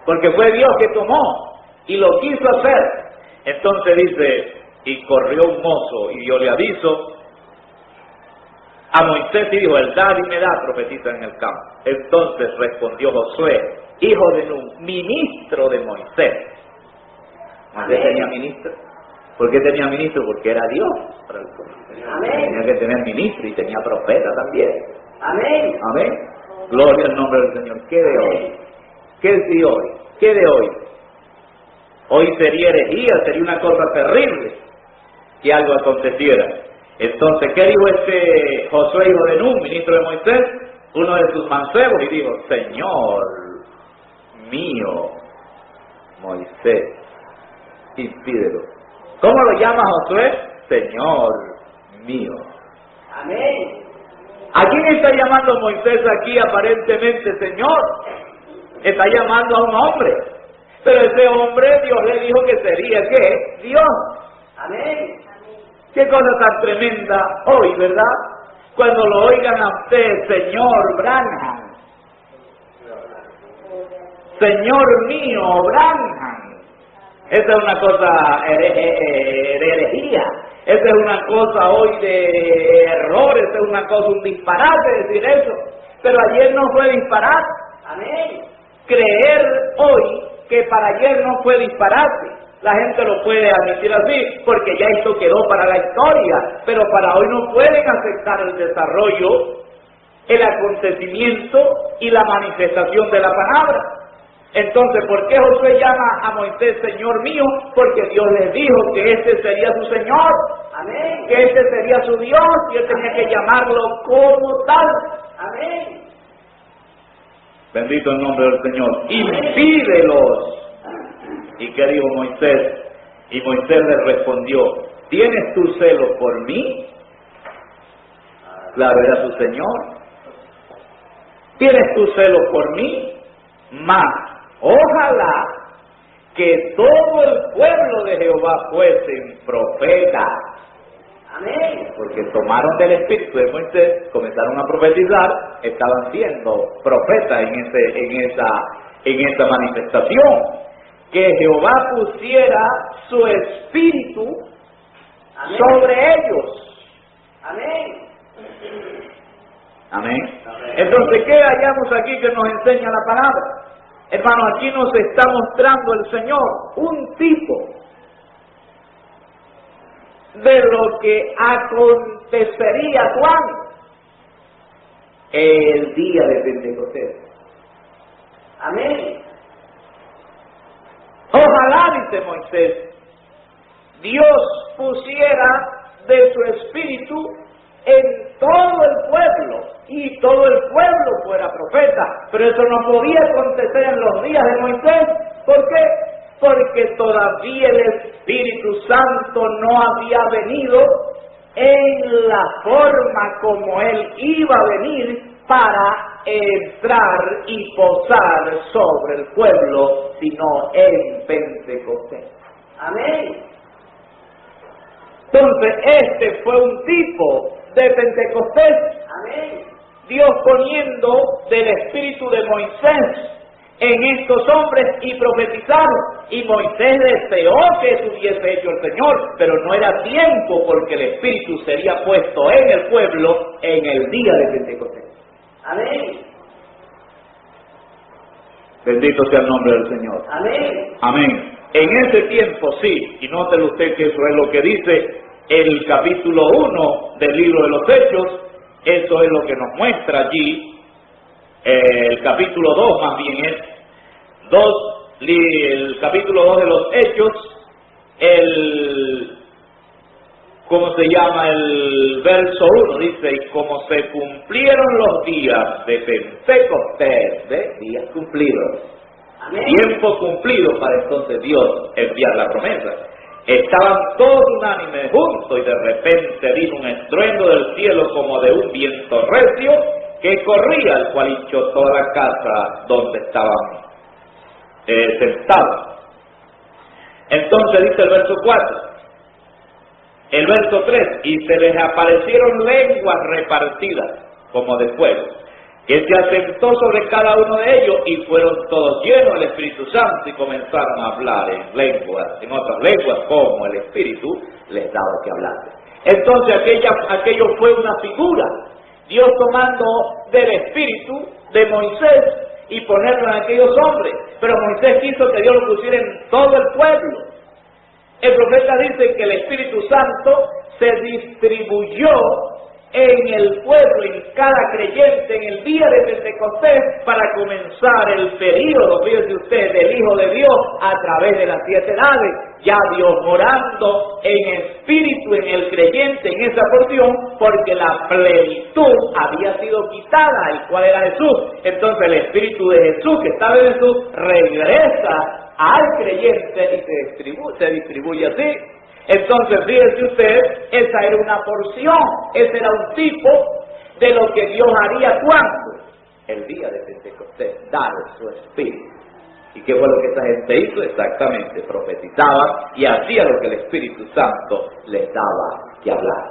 Porque fue Dios que tomó y lo quiso hacer. Entonces dice, y corrió un mozo y diole aviso a Moisés y dijo, Eldad y Medad profetizan en el campo. Entonces respondió Josué, hijo de Nun, ministro de Moisés. ¿Moisés tenía ministro? ¿Por qué tenía ministro? Porque era Dios. Tenía que tener ministro y tenía profeta también. Amén. Amén. Gloria al nombre del Señor. ¿Qué de hoy? ¿Qué de hoy? ¿Qué de hoy? Hoy sería herejía, sería una cosa terrible que algo aconteciera. Entonces, ¿qué dijo este Josué, hijo de Nun, ministro de Moisés? Uno de sus mancebos, y dijo, Señor mío, Moisés, impídelo. ¿Cómo lo llama Josué? Señor mío. Amén. ¿A quién está llamando Moisés aquí aparentemente Señor? Está llamando a un hombre. Pero ese hombre Dios le dijo que sería ¿qué? Dios. Amén. Qué cosa tan tremenda hoy, ¿verdad? Cuando lo oigan a usted, señor Branham. Señor mío, Branham. Esa es una cosa de herejía. Esa es una cosa hoy de error. Esa es una cosa, un disparate decir eso. Pero ayer no fue disparate. Amén. Creer hoy que para ayer no fue disparate. La gente lo puede admitir así, porque ya esto quedó para la historia, pero para hoy no pueden aceptar el desarrollo, el acontecimiento y la manifestación de la palabra. Entonces, ¿por qué Josué llama a Moisés Señor mío? Porque Dios les dijo que este sería su Señor, Amén. que este sería su Dios, y él tenía que llamarlo como tal. Amén. Bendito el nombre del Señor. Impídelos. ¿Y qué dijo Moisés? Y Moisés le respondió, ¿tienes tu celo por mí? Claro, era su Señor. ¿Tienes tu celo por mí? Mas, ojalá que todo el pueblo de Jehová fuesen profetas. Amén. Porque tomaron del espíritu de Moisés, comenzaron a profetizar, estaban siendo profetas en esa manifestación. Que Jehová pusiera su espíritu Amén. sobre ellos. Amén. Amén. Entonces, ¿qué hallamos aquí que nos enseña la palabra? Hermano, aquí nos está mostrando el Señor un tipo de lo que acontecería cuando el día de Pentecostés. Amén. Ojalá, dice Moisés, Dios pusiera de su espíritu en todo el pueblo y todo el pueblo fuera profeta. Pero eso no podía acontecer en los días de Moisés. ¿Por qué? Porque todavía el Espíritu Santo no había venido en la forma como Él iba a venir para entrar y posar sobre el pueblo, sino en Pentecostés. Amén. Entonces, este fue un tipo de Pentecostés. Amén. Dios poniendo del espíritu de Moisés en estos hombres y profetizaron. Y Moisés deseó que eso hubiese hecho el Señor, pero no era tiempo porque el espíritu sería puesto en el pueblo en el día de Pentecostés. Amén. Bendito sea el nombre del Señor. Amén. Amén. En ese tiempo sí, y nótelo usted que eso es lo que dice el capítulo 1 del libro de los Hechos, eso es lo que nos muestra allí, el capítulo 2 más bien es, el capítulo 2 de los Hechos, ¿cómo se llama? El verso 1 dice, y como se cumplieron los días de Pentecostés, ¿ve? Días cumplidos, Amén. tiempo cumplido para entonces Dios enviar la promesa. Estaban todos unánimes juntos y de repente vino un estruendo del cielo como de un viento recio que corría, el cual hinchó toda la casa donde estaban sentados. Entonces dice el verso 4, el verso 3, y se les aparecieron lenguas repartidas como de fuego, que se asentó sobre cada uno de ellos, y fueron todos llenos del Espíritu Santo y comenzaron a hablar en lenguas, en otras lenguas, como el Espíritu les daba que hablar. Entonces aquello fue una figura, Dios tomando del Espíritu de Moisés y ponerlo en aquellos hombres, pero Moisés quiso que Dios lo pusiera en todo el pueblo. El profeta dice que el Espíritu Santo se distribuyó en el pueblo, en cada creyente, en el día de Pentecostés, para comenzar el período, fíjese usted, del Hijo de Dios a través de las 7 edades, ya Dios morando en espíritu en el creyente en esa porción, porque la plenitud había sido quitada, el cual era Jesús. Entonces el Espíritu de Jesús, que estaba en Jesús, regresa al creyente y se distribuye así. Entonces, fíjese usted, esa era una porción, ese era un tipo de lo que Dios haría cuando el día de Pentecostés, dar su espíritu. ¿Y qué fue lo que esa gente hizo? Exactamente, profetizaba y hacía lo que el Espíritu Santo les daba que hablar.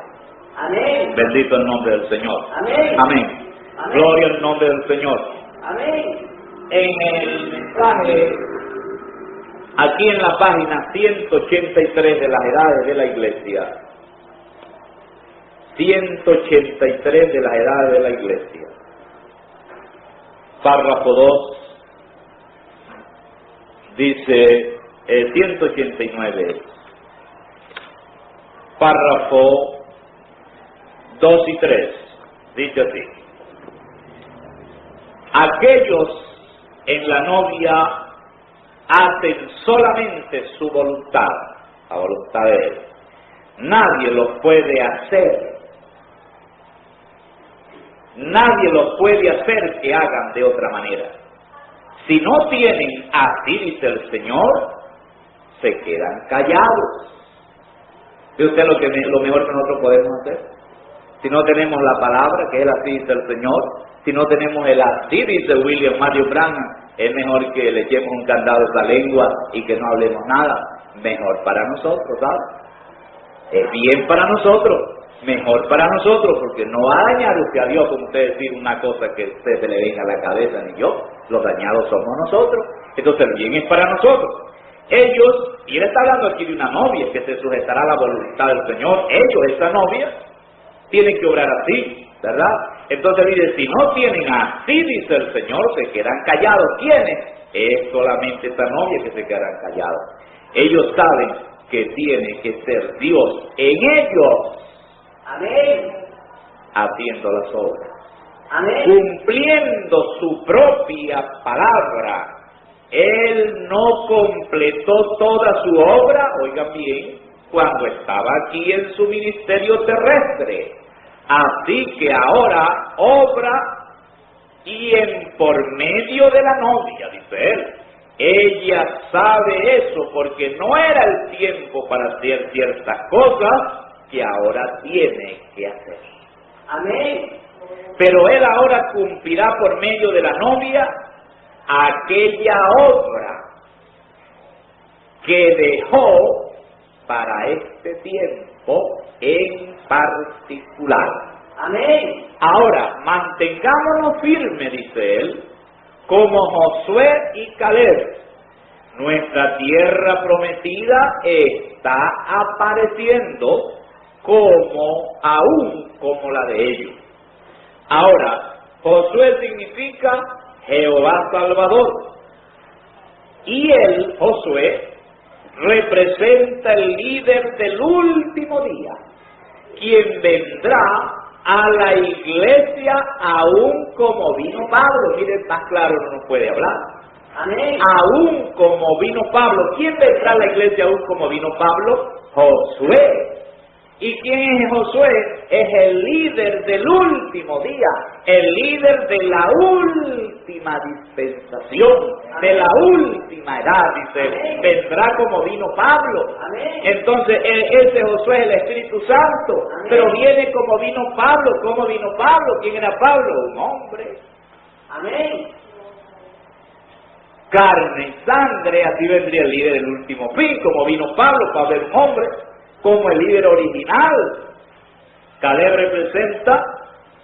Amén. Bendito el nombre del Señor. Amén. Amén. Amén. Gloria al nombre del Señor. Amén. En el mensaje, aquí en la página 183 de las edades de la Iglesia, 183 de las edades de la Iglesia, párrafo 2, dice 189, párrafo 2 y 3, dice así: aquellos en la novia hacen solamente su voluntad, la voluntad de Él. Nadie los puede hacer. Nadie los puede hacer que hagan de otra manera. Si no tienen, así dice el Señor, se quedan callados. ¿Ve usted lo mejor que nosotros podemos hacer? Si no tenemos la palabra, que es el así dice el Señor, si no tenemos el así dice William Mario Branham, es mejor que le echemos un candado a esa lengua y que no hablemos nada. Mejor para nosotros, ¿sabes? Es bien para nosotros, mejor para nosotros, porque no va a dañar usted a Dios, como usted decir una cosa que a usted se le venga a la cabeza, ni yo. Los dañados somos nosotros. Entonces el bien es para nosotros. Ellos, y él está hablando aquí de una novia que se sujetará a la voluntad del Señor. Ellos, esta novia, tienen que obrar así, ¿verdad? Entonces dice, si no tienen así, dice el Señor, se quedan callados. ¿Quiénes? Es solamente esta novia que se quedarán callados. Ellos saben que tiene que ser Dios en ellos. Amén. Haciendo las obras. Amén. Cumpliendo su propia palabra. Él no completó toda su obra, oigan bien, cuando estaba aquí en su ministerio terrestre. Así que ahora obra y por medio de la novia, dice él. Ella sabe eso porque no era el tiempo para hacer ciertas cosas que ahora tiene que hacer. Amén. Pero él ahora cumplirá por medio de la novia aquella obra que dejó para este tiempo en particular. Amén. Ahora, mantengámonos firmes, dice él, como Josué y Caleb. Nuestra tierra prometida está apareciendo aún como la de ellos. Ahora, Josué significa Jehová Salvador. Y él, Josué, representa el líder del último día, quien vendrá a la iglesia aún como vino Pablo. Miren, más claro no nos puede hablar. Amén. Aún como vino Pablo. ¿Quién vendrá a la iglesia aún como vino Pablo? Josué. ¿Y quién es Josué? Es el líder del último día, el líder de la última dispensación, de la última edad, dice. Amén. Vendrá como vino Pablo. Amén. Entonces, ese Josué es el Espíritu Santo, Amén. pero viene como vino Pablo. ¿Cómo vino Pablo? ¿Quién era Pablo? Un hombre. Amén. Carne y sangre, así vendría el líder del último fin, como vino Pablo. Pablo era un hombre, como el líder original. Caleb representa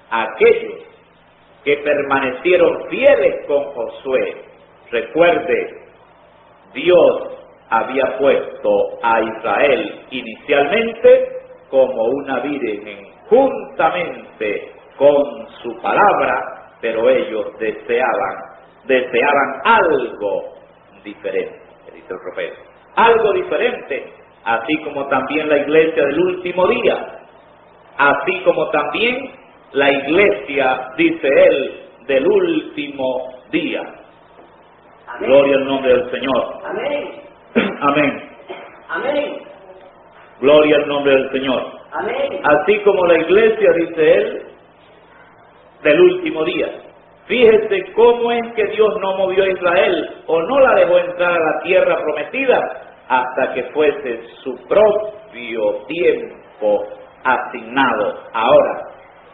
a aquellos que permanecieron fieles con Josué. Recuerde, Dios había puesto a Israel inicialmente como una virgen juntamente con su palabra, pero ellos deseaban algo diferente, dice el profeta. Algo diferente, así como también la iglesia del último día, así como también la iglesia, dice él, del último día. Amén. Gloria al nombre del Señor. Amén. Amén. Amén. Gloria al nombre del Señor. Amén. Así como la iglesia, dice él, del último día. Fíjese cómo es que Dios no movió a Israel o no la dejó entrar a la tierra prometida hasta que fuese su propio tiempo asignado. Ahora,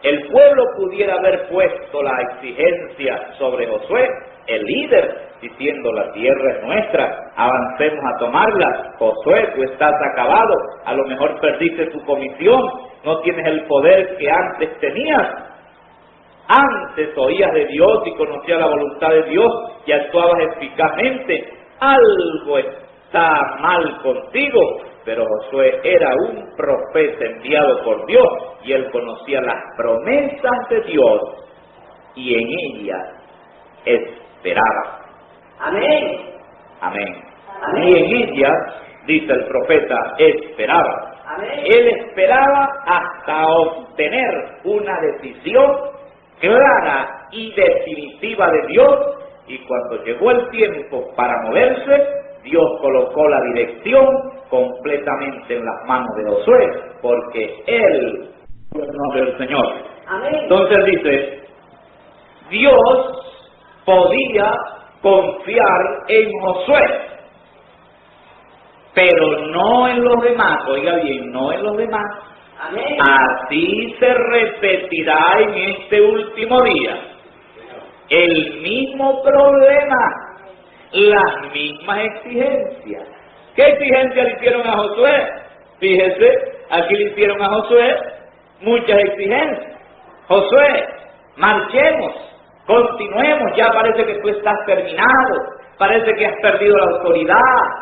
el pueblo pudiera haber puesto la exigencia sobre Josué, el líder, diciendo: la tierra es nuestra, avancemos a tomarla. Josué, tú estás acabado, a lo mejor perdiste tu comisión, no tienes el poder que antes tenías. Antes oías de Dios y conocías la voluntad de Dios y actuabas eficazmente. Algo está mal contigo. Pero Josué era un profeta enviado por Dios y él conocía las promesas de Dios y en ellas esperaba. Amén. Amén. Amén. Y en ellas, dice el profeta, esperaba. Amén. Él esperaba hasta obtener una decisión clara y definitiva de Dios, y cuando llegó el tiempo para moverse, Dios colocó la dirección completamente en las manos de Josué, porque él fue el nombre del Señor. Amén. Entonces dice, Dios podía confiar en Josué, pero no en los demás. Oiga bien, no en los demás. Amén. Así se repetirá en este último día. El mismo problema, las mismas exigencias. ¿Qué exigencias le hicieron a Josué? Fíjese, aquí le hicieron a Josué muchas exigencias. Josué, marchemos, continuemos, ya parece que tú estás terminado, parece que has perdido la autoridad,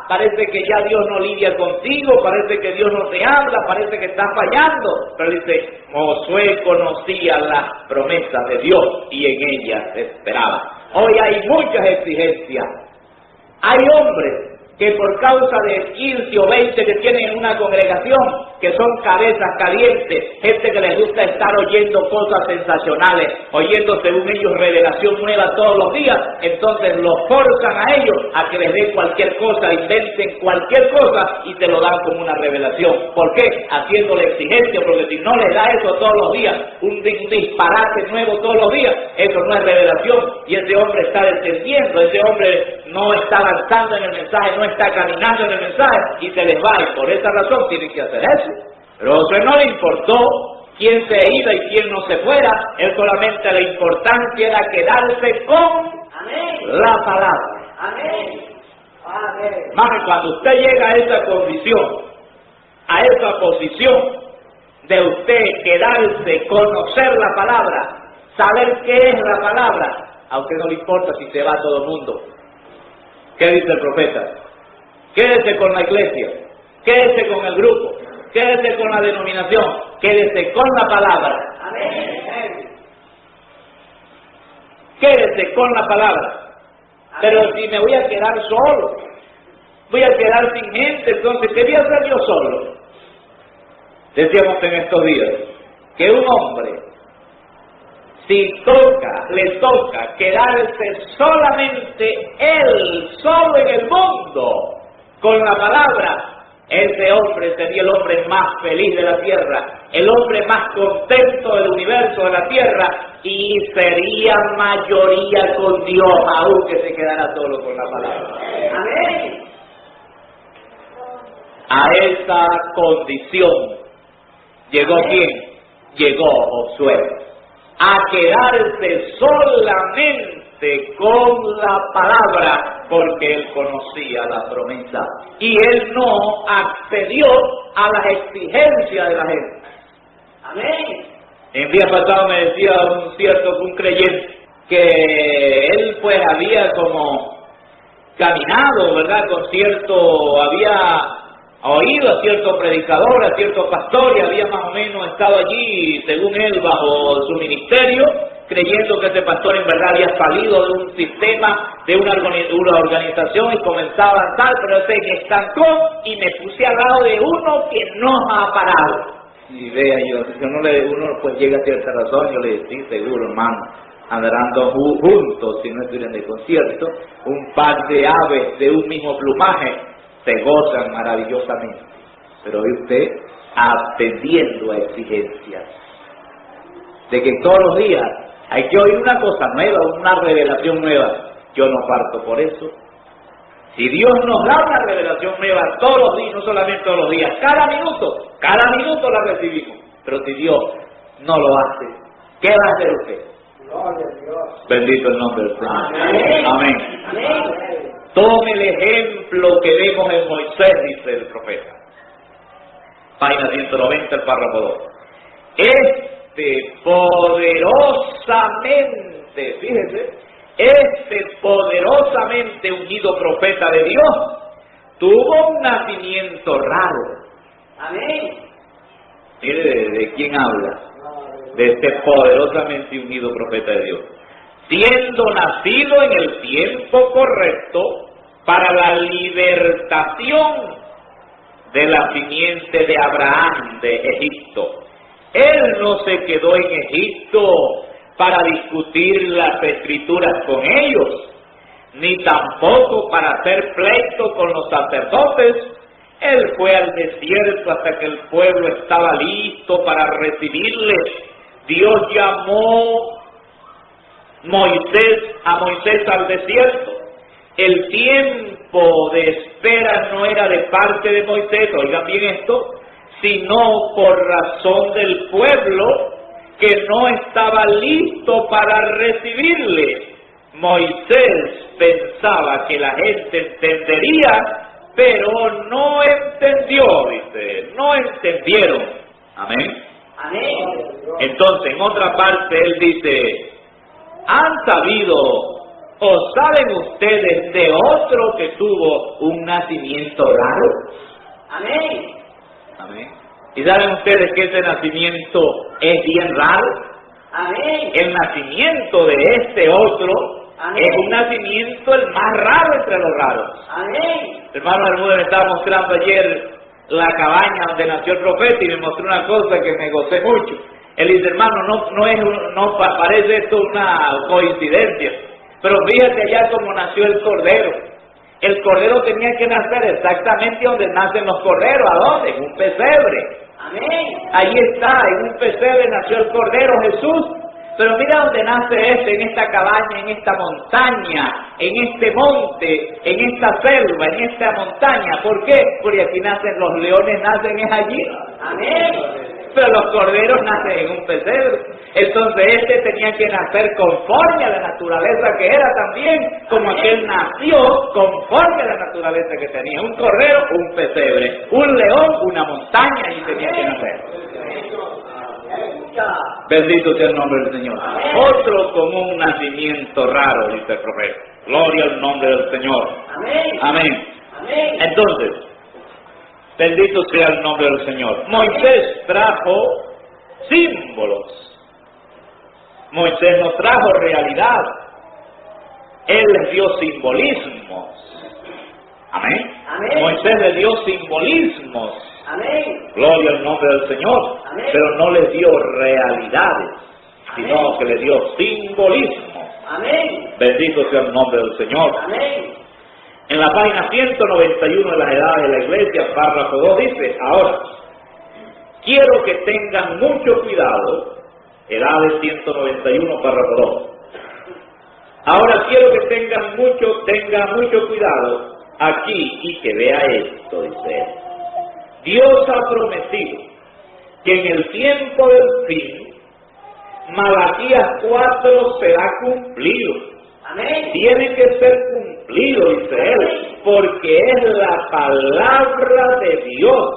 parece que ya Dios no lidia contigo, parece que Dios no te habla, parece que estás fallando. Pero dice, Josué conocía las promesas de Dios y en ellas esperaba. Hoy hay muchas exigencias. Hay hombres que por causa de 15 o 20 que tienen en una congregación, que son cabezas calientes, gente que les gusta estar oyendo cosas sensacionales, oyendo según ellos revelación nueva todos los días, entonces los forzan a ellos a que les den cualquier cosa, inventen cualquier cosa y te lo dan como una revelación. ¿Por qué? Haciéndole exigencia, porque si no les da eso todos los días, un disparate nuevo todos los días, eso no es revelación, y ese hombre está descendiendo, ese hombre no está avanzando en el mensaje, no está caminando en el mensaje y se les va, y por esa razón tienen que hacer eso. Pero a Josué no le importó quién se iba y quién no se fuera, él solamente la importancia era quedarse con Amén. la palabra. Amén. Amén. Más que cuando usted llega a esa condición, a esa posición de usted quedarse, conocer la palabra, saber qué es la palabra, a usted no le importa si se va todo el mundo. ¿Qué dice el profeta? Quédese con la iglesia, quédese con el grupo, quédese con la denominación, quédese con la palabra. Amén. Quédese con la palabra. Pero si me voy a quedar solo, voy a quedar sin gente, entonces ¿qué voy a hacer yo solo? Decíamos en estos días que un hombre, si le toca quedarse solamente él, solo en el mundo, con la palabra, ese hombre sería el hombre más feliz de la tierra, el hombre más contento del universo de la tierra, y sería mayoría con Dios, aunque se quedara solo con la palabra. Amén. A esa condición llegó ¿quién? Llegó Josué. A quedarse solamente con la palabra, porque él conocía la promesa y él no accedió a las exigencias de la gente. Amén. El día pasado me decía un creyente que él pues había como caminado, ¿verdad? Había oído a cierto predicador, a cierto pastor, y había más o menos estado allí, según él, bajo su ministerio, creyendo que ese pastor en verdad había salido de un sistema, de una organización, y comenzaba a avanzar, pero se me estancó y me puse al lado de uno que no ha parado. Y vea yo, si uno pues llega a cierta razón, yo le decía, seguro hermano, andarán dos juntos, si no estuvieran de concierto, un par de aves de un mismo plumaje, se gozan maravillosamente. Pero ve usted atendiendo a exigencias de que todos los días hay que oír una cosa nueva, una revelación nueva. Yo no parto por eso. Si Dios nos da una revelación nueva todos los días, no solamente todos los días, cada minuto la recibimos. Pero si Dios no lo hace, ¿Qué va a hacer usted? Gloria a Dios. Bendito el nombre del Señor. Amén. Amén. Amén. Tome el ejemplo que vemos en Moisés, dice el profeta. Página 190, el párrafo 2. Poderosamente unido profeta de Dios, tuvo un nacimiento raro. Amén. Mire, ¿de quién habla? De este poderosamente unido profeta de Dios. Siendo nacido en el tiempo correcto para la libertación de la simiente de Abraham de Egipto. Él no se quedó en Egipto para discutir las escrituras con ellos, ni tampoco para hacer pleito con los sacerdotes. Él fue al desierto hasta que el pueblo estaba listo para recibirle. Dios llamó a Moisés al desierto. El tiempo de espera no era de parte de Moisés, oigan bien esto, sino por razón del pueblo que no estaba listo para recibirle. Moisés pensaba que la gente entendería, pero no entendió, dice, no entendieron. Amén. Amén. Entonces, en otra parte, él dice, ¿han sabido o saben ustedes de otro que tuvo un nacimiento raro? Amén. Amén. ¿Y saben ustedes que ese nacimiento es bien raro? Amén. El nacimiento de este otro es un nacimiento el más raro entre los raros. Amén. Hermano Bermúdez me estaba mostrando ayer la cabaña donde nació el profeta y me mostró una cosa que me gocé mucho. Él dice, hermano, no parece esto una coincidencia, pero fíjate allá cómo nació el cordero. El cordero tenía que nacer exactamente donde nacen los corderos. ¿A dónde? En un pesebre. Amén. Ahí está, en un pesebre nació el cordero Jesús. Pero mira dónde nace en esta cabaña, en esta montaña, en este monte, en esta selva, en esta montaña. ¿Por qué? Porque aquí nacen los leones, nacen es allí. Amén. Pero los corderos nacen en un pesebre. Entonces este tenía que nacer conforme a la naturaleza que era también, como aquel nació conforme a la naturaleza que tenía. Un cordero, un pesebre. Un león, una montaña, y tenía que nacer. Bendito sea el nombre del Señor. Otro con un nacimiento raro, dice el profeta. Gloria al nombre del Señor. Amén. Amén. Amén. Entonces, bendito sea el nombre del Señor. Moisés trajo símbolos. Moisés no trajo realidad. Él les dio simbolismos. Amén. Amén. Moisés le dio simbolismos. Amén. Gloria al nombre del Señor. Amén. Pero no les dio realidades, sino Amén. que les dio simbolismos. Amén. Bendito sea el nombre del Señor. Amén. En la página 191 de las edades de la iglesia, párrafo 2 dice, ahora, quiero que tengan mucho cuidado, edades 191, párrafo 2. Ahora quiero que tengan mucho cuidado aquí y que vea esto, dice él. Dios ha prometido que en el tiempo del fin, Malaquías 4 será cumplido. Amén. Tiene que ser cumplido, dice él, porque es la palabra de Dios,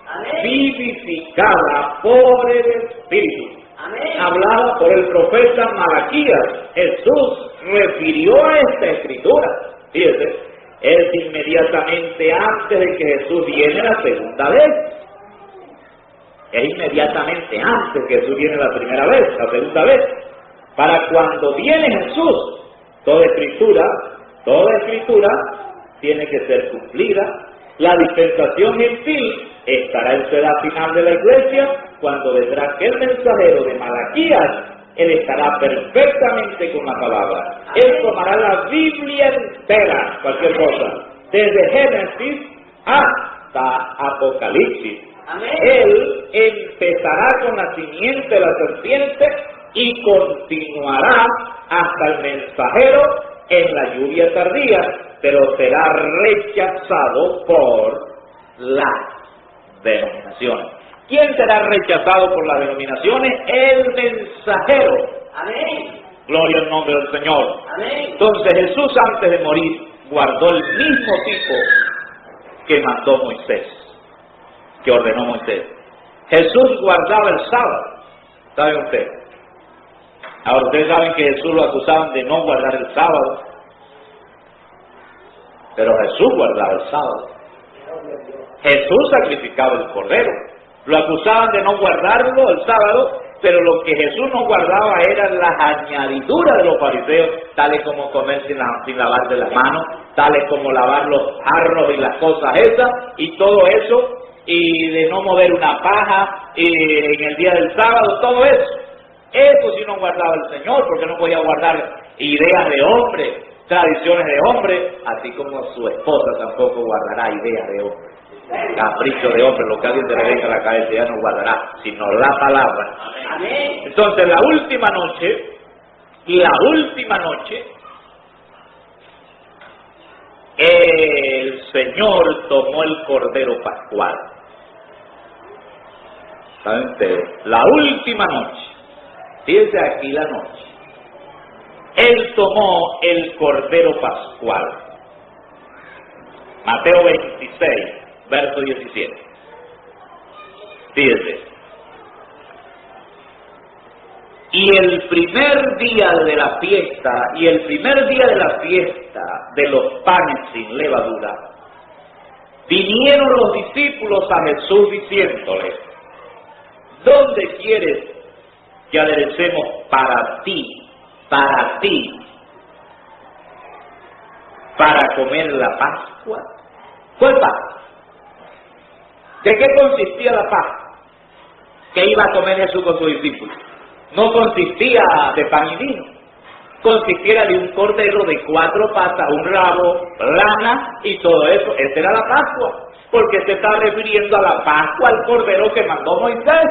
Amén. vivificada por el Espíritu, Amén. hablada por el profeta Malaquías. Jesús refirió a esta escritura. Fíjese, es inmediatamente antes de que Jesús viene la segunda vez. Es inmediatamente antes que Jesús viene la primera vez, la segunda vez. Para cuando viene Jesús, toda escritura tiene que ser cumplida. La dispensación gentil estará en su edad final de la iglesia, cuando vendrá aquel mensajero de Malaquías. Él estará perfectamente con la palabra. Él tomará la Biblia entera, cualquier cosa, desde Génesis hasta Apocalipsis. Amén. Él empezará con la simiente de la serpiente y continuará hasta el mensajero en la lluvia tardía, pero será rechazado por las denominaciones. ¿Quién será rechazado por las denominaciones? El mensajero. Amén. Gloria al nombre del Señor. Amén. Entonces Jesús, antes de morir, guardó el mismo tipo que mandó Moisés, que ordenó Moisés. Jesús guardaba el sábado. ¿Saben ustedes? Ahora ustedes saben que Jesús lo acusaban de no guardar el sábado. Pero Jesús guardaba el sábado. Jesús sacrificaba el cordero. Lo acusaban de no guardarlo el sábado, pero lo que Jesús no guardaba eran las añadiduras de los fariseos, tales como comer sin lavarse las manos, tales como lavar los jarros y las cosas esas, y todo eso, y de no mover una paja en el día del sábado, todo eso. Eso sí no guardaba el Señor, porque no podía guardar ideas de hombre, tradiciones de hombre, así como su esposa tampoco guardará ideas de hombre. Capricho de hombre, lo que alguien se le venga a la cabeza ya no guardará, sino la palabra. Amén. Entonces la última noche, el Señor tomó el Cordero Pascual. ¿Saben ustedes? La última noche, fíjense aquí la noche, Él tomó el Cordero Pascual. Mateo 26. Verso 17. Fíjense. Y el primer día de la fiesta, de los panes sin levadura, vinieron los discípulos a Jesús diciéndole: ¿dónde quieres que aderecemos para ti, para comer la Pascua? ¿Cuál Pascua? ¿De qué consistía la Pascua que iba a comer Jesús con sus discípulos? No consistía de pan y vino, consistía de un cordero de 4 patas, un rabo, lana y todo eso. Esa era la Pascua, porque se está refiriendo a la Pascua, al cordero que mandó Moisés.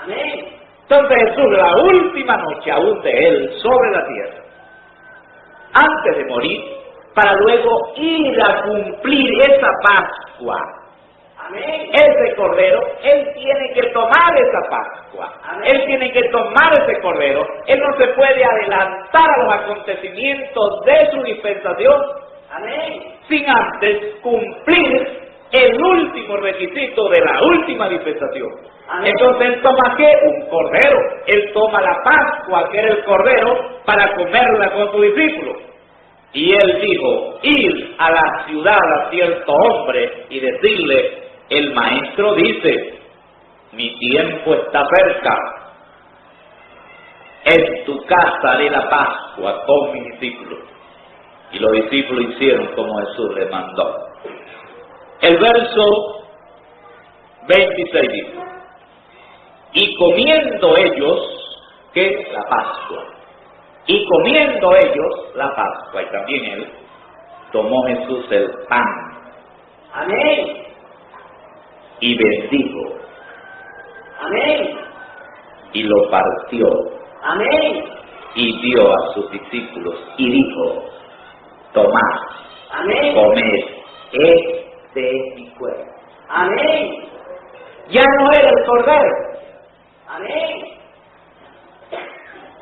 Amén. Entonces Jesús, la última noche aún de Él sobre la tierra, antes de morir, para luego ir a cumplir esa Pascua, Amén. ese cordero, Él tiene que tomar esa Pascua. Amén. Él tiene que tomar ese cordero. Él no se puede adelantar a los acontecimientos de su dispensación. Amén. Sin antes cumplir el último requisito de la última dispensación. Amén. Entonces Él toma ¿qué? Un cordero. Él toma la Pascua, que era el cordero, para comerla con sus discípulos. Y Él dijo: ir a la ciudad a cierto hombre y decirle: el maestro dice, mi tiempo está cerca, en tu casa haré la Pascua con mis discípulos. Y los discípulos hicieron como Jesús les mandó. El verso 26 dice: y comiendo ellos, ¿qué? La Pascua. Y comiendo ellos la Pascua, y también Él, tomó Jesús el pan. Amén. Y bendijo. Amén. Y lo partió. Amén. Y dio a sus discípulos. Y dijo: tomad, Amén. comed, este es mi cuerpo. Amén. Ya no era el cordero. Amén.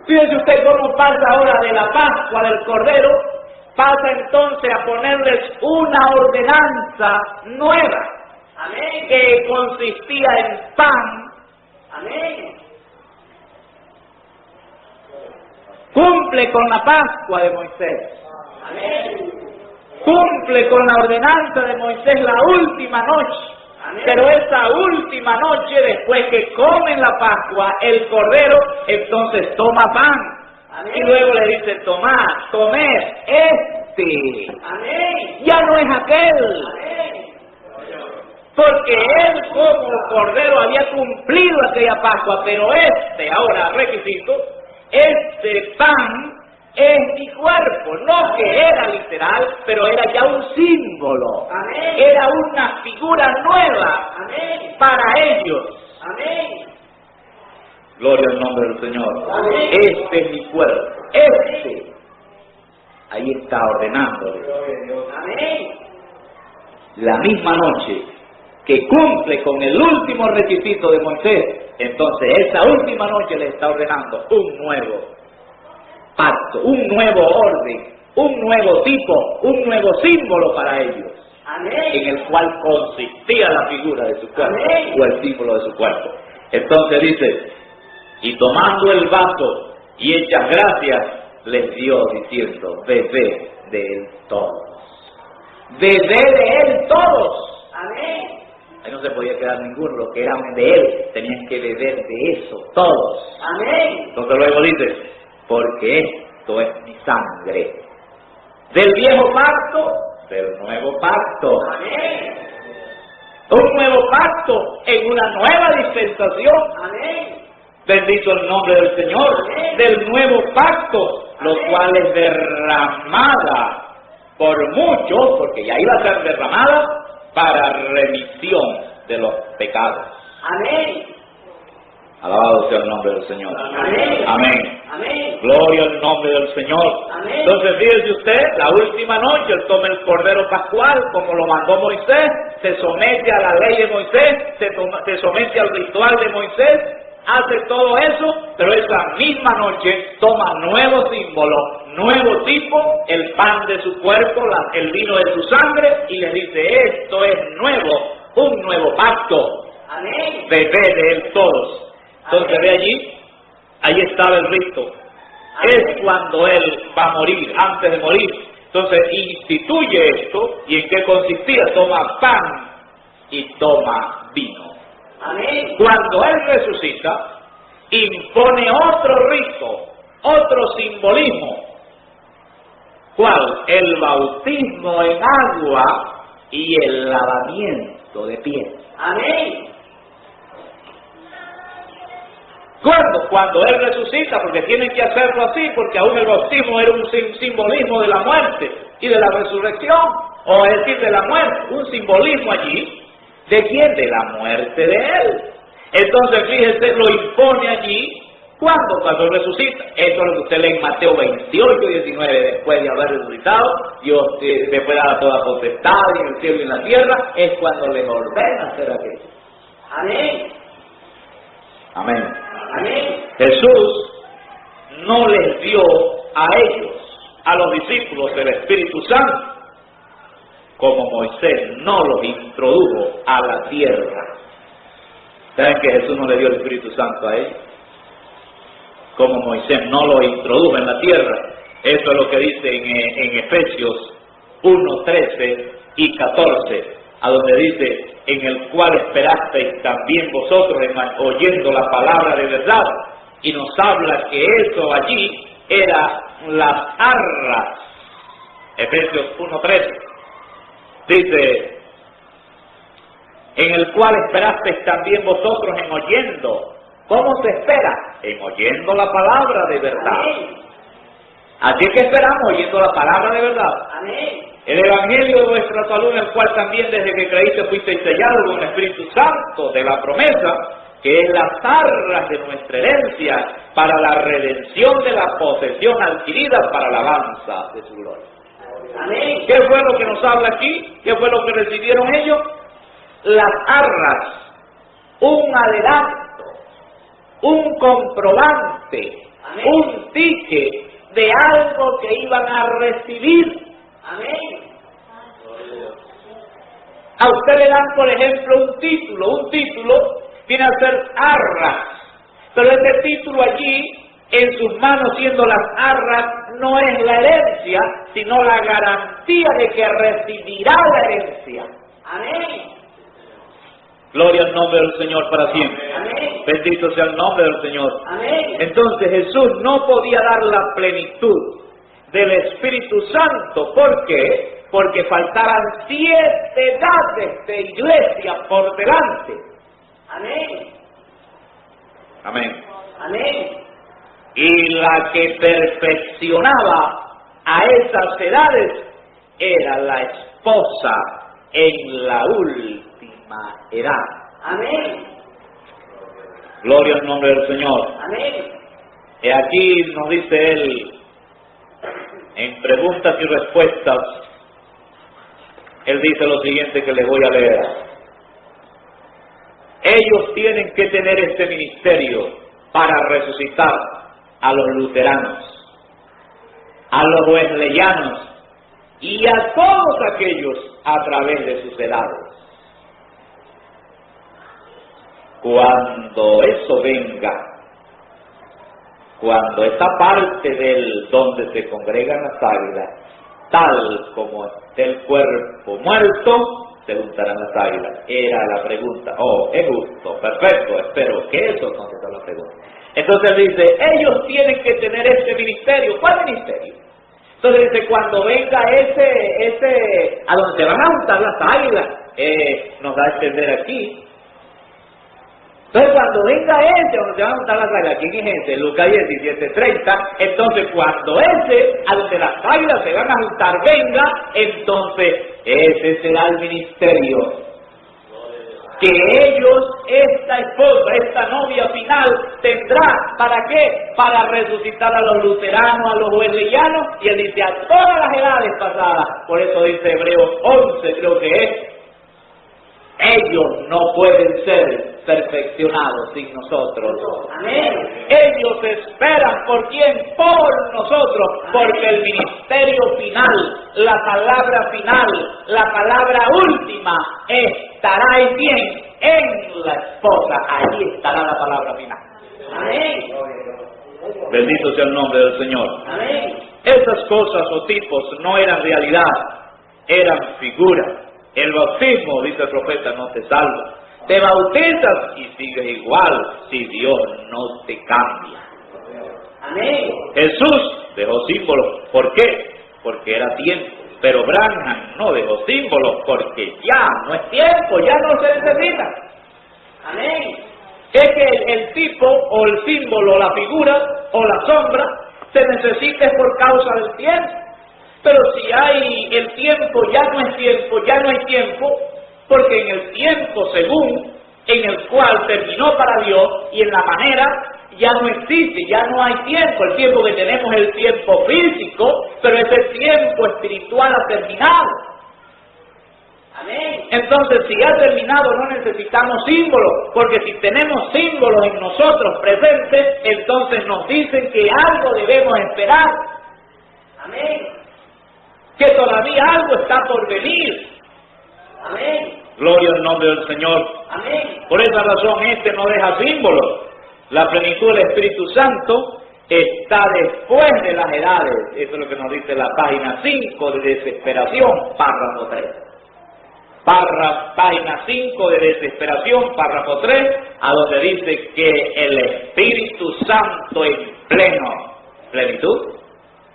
Fíjense usted cómo pasa ahora de la Pascua del cordero, pasa entonces a ponerles una ordenanza nueva. Amén. Que consistía en pan. Amén. Cumple con la Pascua de Moisés. Amén. Cumple con la ordenanza de Moisés la última noche. Amén. Pero esa última noche, después que comen la Pascua, el cordero, entonces toma pan. Amén. Y luego le dice: tomad, comed, este. Amén. Ya no es aquel. Amén. Porque él como cordero había cumplido aquella Pascua, pero ahora requisito, este pan es mi cuerpo. No que era literal, pero era ya un símbolo. Amén. Era una figura nueva. Amén. Para ellos. Amén. Gloria al nombre del Señor. Amén. Este es mi cuerpo. Ahí está ordenándole. Amén. La misma noche que cumple con el último requisito de Moisés, entonces esa última noche le está ordenando un nuevo pacto, un nuevo orden, un nuevo tipo, un nuevo símbolo para ellos, en el cual consistía la figura de su cuerpo, o el símbolo de su cuerpo. Entonces dice, y tomando el vaso y hechas gracias, les dio diciendo, bebed de él todos. Bebed de él todos. Amén. Ahí no se podía quedar ninguno, los que eran de él tenían que beber de eso, todos. Amén. Entonces luego dice, porque esto es mi sangre, del viejo pacto, del nuevo pacto. Amén. Un nuevo pacto en una nueva dispensación. Amén. Bendito el nombre del Señor. Amén. Del nuevo pacto, lo Amén. cual es derramada por muchos, porque ya iba a ser derramada para remisión de los pecados. Amén. Alabado sea el nombre del Señor. Amén. Amén. Amén. Gloria al nombre del Señor. Amén. Entonces fíjese usted, la última noche él toma el cordero pascual como lo mandó Moisés, se somete a la ley de Moisés, se somete al ritual de Moisés, hace todo eso, pero esa misma noche toma nuevo símbolo, nuevo tipo, el pan de su cuerpo, el vino de su sangre, y le dice, esto es nuevo, un nuevo pacto, Amén. bebé de él todos. Entonces ve allí, ahí estaba el rito. Es cuando él va a morir, antes de morir. Entonces instituye esto, ¿y en qué consistía? Toma pan y toma vino. Amén. Cuando él resucita, impone otro rito, otro simbolismo. ¿Cuál? El bautismo en agua y el lavamiento de pies. Amén. Cuando él resucita, porque tienen que hacerlo así, porque aún el bautismo era un simbolismo de la muerte y de la resurrección, o es decir, de la muerte, un simbolismo allí. ¿De quién? De la muerte de él. Entonces, fíjese, lo impone allí. ¿Cuándo? Cuando él resucita. Esto es lo que usted lee en Mateo 28, 19, después de haber resucitado, Dios le puede dar toda potestad en el cielo y en la tierra, es cuando les ordena hacer aquello. Amén. Amén. Amén. Jesús no les dio a ellos, a los discípulos, el Espíritu Santo, como Moisés no los introdujo a la tierra. ¿Saben que Jesús no le dio el Espíritu Santo a ellos? Como Moisés no lo introdujo en la tierra. Eso es lo que dice en Efesios 1, 13 y 14, a donde dice, en el cual esperasteis también vosotros oyendo la palabra de verdad, y nos habla que eso allí era las arras. Efesios 1:13 dice, en el cual esperasteis también vosotros en oyendo. ¿Cómo se espera? En oyendo la palabra de verdad. Amén. Así es que esperamos oyendo la palabra de verdad. Amén. El Evangelio de vuestra salud, en el cual también desde que creíste fuiste sellado con el Espíritu Santo de la promesa, que es las arras de nuestra herencia para la redención de la posesión adquirida para la alabanza de su gloria. Amén. ¿Qué fue lo que nos habla aquí? ¿Qué fue lo que recibieron ellos? Las arras, un adelanto, un comprobante, Amén. un ticket de algo que iban a recibir. Amén. A usted le dan, por ejemplo, un título viene a ser arras, pero ese título allí, en sus manos siendo las arras, no es la herencia, sino la garantía de que recibirá la herencia. Amén. Gloria al nombre del Señor para siempre. Amén. Bendito sea el nombre del Señor. Amén. Entonces Jesús no podía dar la plenitud del Espíritu Santo. ¿Por qué? Porque faltaban 7 edades de iglesia por delante. Amén. Amén. Amén. Y la que perfeccionaba a esas edades era la esposa en la última edad. Amén. Gloria al nombre del Señor. Amén. Y aquí nos dice él, en preguntas y respuestas, él dice lo siguiente que les voy a leer. ellos tienen que tener este ministerio para resucitar a los luteranos, a los wesleyanos y a todos aquellos a través de sus edades. Cuando eso venga, cuando esta parte del donde se congregan las águilas, tal como esté el cuerpo muerto, se juntarán las águilas. Era la pregunta. Oh, es justo, perfecto, espero que eso conteste la pregunta. Entonces dice, ellos tienen que tener este ministerio. ¿Cuál ministerio? Entonces dice, cuando venga ese a donde se van a juntar las águilas, nos da a entender aquí. Entonces cuando venga ese, donde se van a juntar las águilas, ¿quién es ese? Lucas 17:30. Entonces cuando ese, a donde las águilas se van a juntar, venga, entonces ese será el ministerio que ellos, esta esposa, esta novia final, tendrá. ¿Para qué? Para resucitar a los luteranos, a los wesleyanos, y él dice a todas las edades pasadas. Por eso dice Hebreos 11, creo que es, ellos no pueden ser perfeccionados sin nosotros. Amén. Ellos esperan ¿por quién? Por nosotros, porque el ministerio final, la palabra final, la palabra última, estará en quién? En la esposa. Allí estará la palabra final. Amén. Bendito sea el nombre del Señor. Amén. Esas cosas o tipos no eran realidad, eran figuras. El bautismo, dice el profeta, no te salva. Te bautizas y sigues igual si Dios no te cambia. Amén. Jesús dejó símbolos. ¿Por qué? Porque era tiempo. Pero Branham no dejó símbolos porque ya no es tiempo, ya no se necesita. Amén. Es que el tipo o el símbolo, la figura o la sombra se necesita por causa del tiempo. Pero si hay el tiempo, ya no es tiempo, ya no hay tiempo, porque en el tiempo según en el cual terminó para Dios y en la manera ya no existe, ya no hay tiempo. El tiempo que tenemos es el tiempo físico, pero ese tiempo espiritual ha terminado. Amén. Entonces, si ha terminado, no necesitamos símbolos, porque si tenemos símbolos en nosotros presentes, entonces nos dicen que algo debemos esperar. Amén. Que todavía algo está por venir. Amén. Gloria al nombre del Señor. Amén. Por esa razón este no deja símbolos. La plenitud del Espíritu Santo está después de las edades. Eso es lo que nos dice la página 5 de Desesperación, párrafo 3. Página 5 de Desesperación, párrafo 3, a donde dice que el Espíritu Santo en plenitud,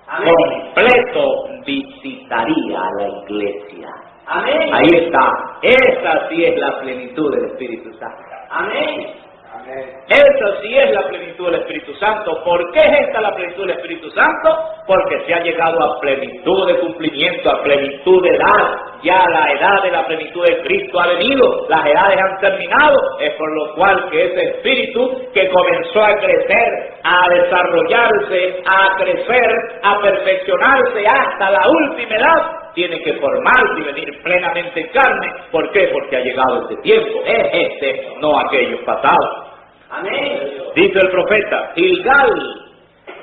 Amén. completo visitaría a la iglesia. Amén. Ahí está. Esa sí es la plenitud del Espíritu Santo. Amén. Esa sí es la plenitud del Espíritu Santo. ¿Por qué es esta la plenitud del Espíritu Santo? Porque se ha llegado a plenitud de cumplimiento, a plenitud de edad. Ya la edad de la plenitud de Cristo ha venido. Las edades han terminado. Es por lo cual que ese Espíritu que comenzó a crecer, a desarrollarse, a crecer, a perfeccionarse hasta la última edad, tiene que formarse y venir plenamente en carne. ¿Por qué? Porque ha llegado este tiempo. Es este, no aquellos pasados. Amén. Dice el profeta, Gilgal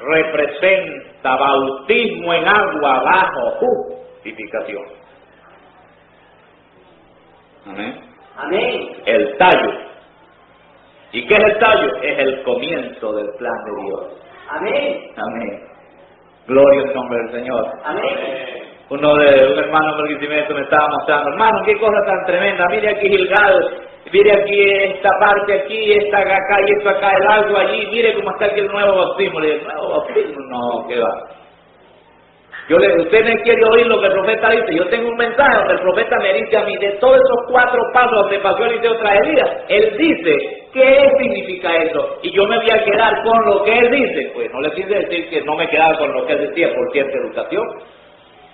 representa bautismo en agua bajo justificación. Amén. Amén. El tallo. ¿Y qué es el tallo? Es el comienzo del plan de Dios. Amén. Amén. Gloria al nombre del Señor. Amén. Un hermano Barquisimeto me estaba mostrando, hermano, qué cosa tan tremenda, mire aquí Gilgal, mire aquí esta parte aquí, esta acá y esto acá, el algo allí, mire cómo está aquí el nuevo bautismo. Le digo, ¿nuevo bautismo? No, ¿qué va? Usted no quiere oír lo que el profeta dice. Yo tengo un mensaje donde el profeta me dice a mí, de todos esos 4 pasos donde pasó Eliseo tras Elías, él dice, ¿qué significa eso? Y yo me voy a quedar con lo que él dice. Pues no le quise decir que no me quedaba con lo que él decía por cierta educación.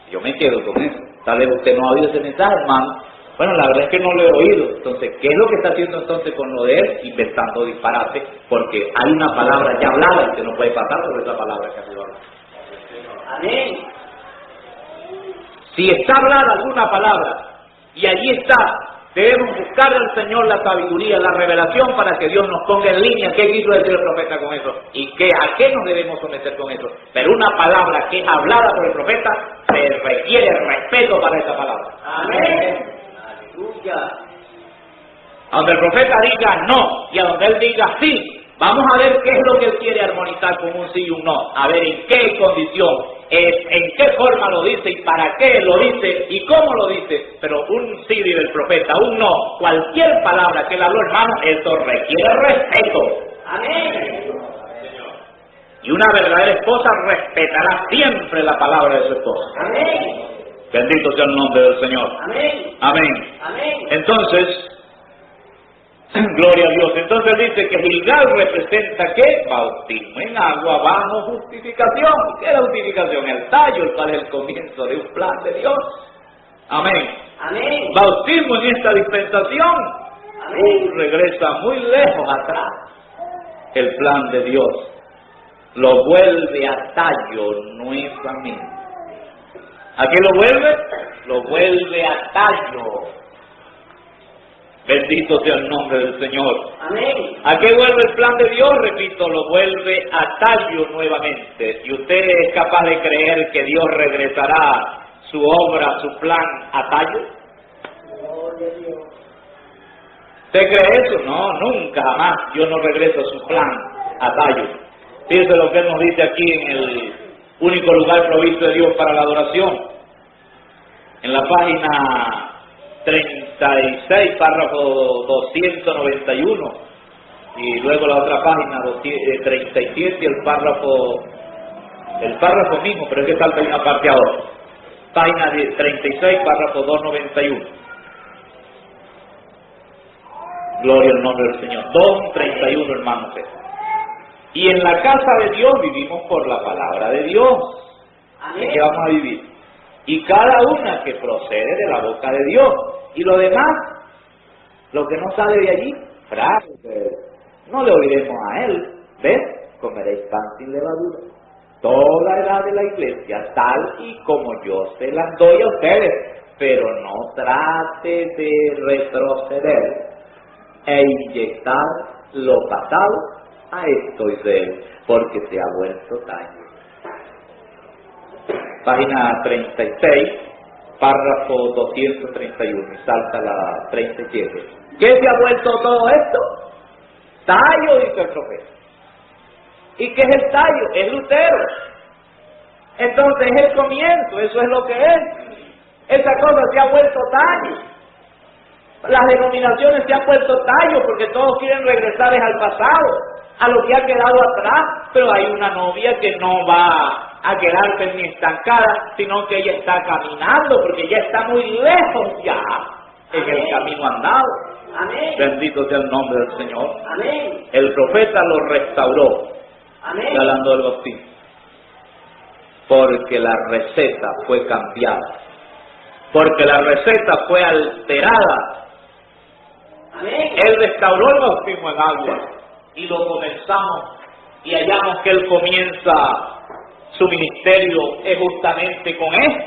Yo me quedo con eso. Tal vez usted no ha oído ese mensaje, hermano. Bueno, la verdad es que no lo he oído. Entonces, ¿qué es lo que está haciendo entonces con lo de él? Inventando disparate, porque hay una palabra ya hablada y usted no puede pasar sobre esa palabra que ha sido hablada. Amén. Si está hablada alguna palabra y allí está Debemos buscar al Señor la sabiduría, la revelación para que Dios nos ponga en línea qué quiso decir el profeta con eso y a qué nos debemos someter con eso. Pero una palabra que es hablada por el profeta, se requiere respeto para esa palabra. Amén. Aleluya. A donde el profeta diga no y a donde él diga sí, vamos a ver qué es lo que él quiere armonizar con un sí y un no. A ver en qué condición, en qué forma lo dice y para qué lo dice y cómo lo dice. Pero un sí del profeta, un no, cualquier palabra que él habló, hermano, eso requiere respeto. Amén. Y una verdadera esposa respetará siempre la palabra de su esposo. Amén. Bendito sea el nombre del Señor. Amén. Amén. Amén. Entonces, gloria a Dios. Entonces dice que Gilgal representa ¿qué? Bautismo en agua bajo justificación. ¿Qué es la justificación? El tallo, el cual es el comienzo de un plan de Dios. Amén. Amén. Bautismo en esta dispensación Amén. regresa muy lejos atrás. El plan de Dios lo vuelve a tallo nuevamente. ¿A qué lo vuelve? Lo vuelve a tallo. Bendito sea el nombre del Señor. Amén. ¿A qué vuelve el plan de Dios? Repito, lo vuelve a tallo nuevamente. ¿Y usted es capaz de creer que Dios regresará su obra, su plan a tallo? Gloria a Dios. ¿Usted cree eso? No, nunca, jamás. Dios no regresa su plan a tallo. Fíjese lo que Él nos dice aquí en el único lugar provisto de Dios para la adoración. En la página 36, párrafo 291, y luego la otra página 37 y el párrafo mismo, pero es que salta una parte ahora. Página 36, párrafo 291. Gloria al nombre del Señor. 231, hermanos. Y en la casa de Dios vivimos por la palabra de Dios. ¿En qué vamos a vivir? Y cada una que procede de la boca de Dios. Y lo demás, lo que no sale de allí, frase, no le oiremos a Él. ¿Ves? Comeréis pan sin levadura. Toda edad de la iglesia, tal y como yo se las doy a ustedes. Pero no trate de retroceder e inyectar lo pasado a esto, Israel, porque se ha vuelto tallo. Página 36, párrafo 231, y salta la 37. ¿Qué se ha vuelto todo esto? Tallo, dice el profeta. ¿Y qué es el tallo? Es Lutero. Entonces es el comienzo, eso es lo que es. Esa cosa se ha vuelto tallo. Las denominaciones se han vuelto tallo porque todos quieren regresar al pasado, a lo que ha quedado atrás, pero hay una novia que no va a quedarse ni estancada, sino que ella está caminando, porque ya está muy lejos ya en el camino andado. Amén. Bendito sea el nombre del Señor. Amén. El profeta lo restauró, Amén. hablando del bautismo, porque la receta fue cambiada, porque la receta fue alterada. Amén. Él restauró el bautismo en agua y lo comenzamos y hallamos que Él comienza su ministerio es justamente con esto,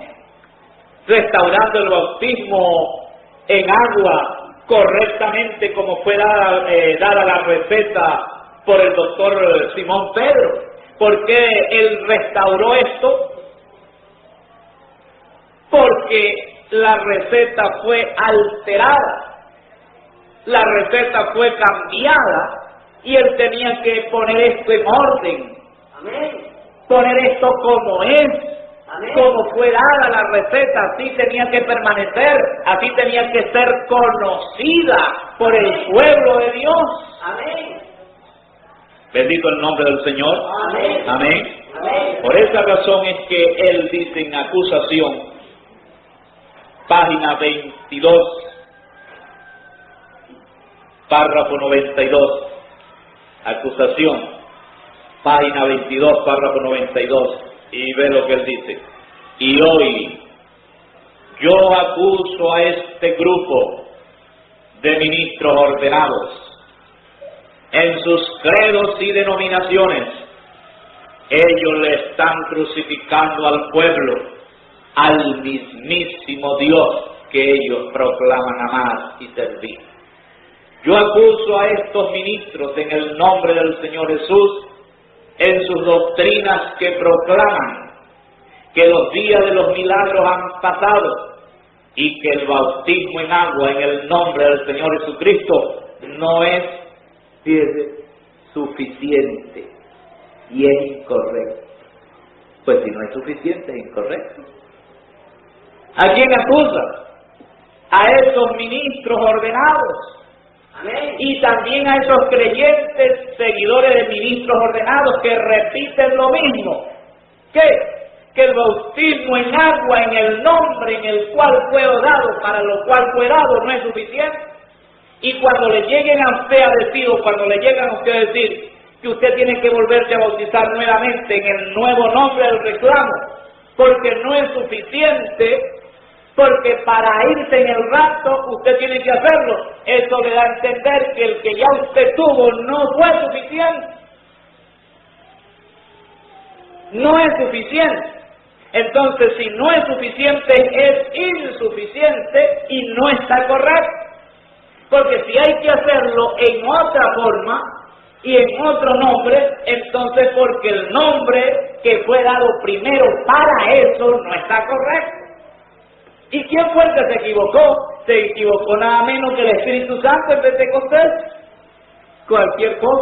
restaurando el bautismo en agua correctamente como fue dada la receta por el doctor Simón Pedro. ¿Por qué Él restauró esto? Porque la receta fue alterada, la receta fue cambiada y Él tenía que poner esto en orden. Amén. Poner esto como es, Amén. como fue dada la receta, así tenía que permanecer, así tenía que ser conocida por el pueblo de Dios. Amén. Bendito el nombre del Señor. Amén. Amén. Amén. Por esa razón es que Él dice en acusación, página 22, párrafo 92, acusación. Página 22, párrafo 92, y ve lo que Él dice. Y hoy yo acuso a este grupo de ministros ordenados en sus credos y denominaciones. Ellos le están crucificando al pueblo, al mismísimo Dios, que ellos proclaman amar y servir. Yo acuso a estos ministros en el nombre del Señor Jesús en sus doctrinas que proclaman que los días de los milagros han pasado y que el bautismo en agua en el nombre del Señor Jesucristo no es suficiente y es incorrecto. Pues si no es suficiente, es incorrecto. ¿A quién acusa? A esos ministros ordenados. Amén. Y también a esos creyentes seguidores de ministros ordenados que repiten lo mismo. ¿Qué? Que el bautismo en agua en el nombre en el cual fue dado, para lo cual fue dado, no es suficiente. Y cuando le lleguen a usted a decir, o cuando le llegan a usted a decir que usted tiene que volverse a bautizar nuevamente en el nuevo nombre del reclamo, porque no es suficiente, porque para irse en el rapto usted tiene que hacerlo, eso le da a entender que el que ya usted tuvo no fue suficiente. No es suficiente. Entonces, si no es suficiente, es insuficiente y no está correcto. Porque si hay que hacerlo en otra forma y en otro nombre, entonces porque el nombre que fue dado primero para eso no está correcto. ¿Y quién fue el que se equivocó? Se equivocó nada menos que el Espíritu Santo en Pentecostés. Cualquier cosa.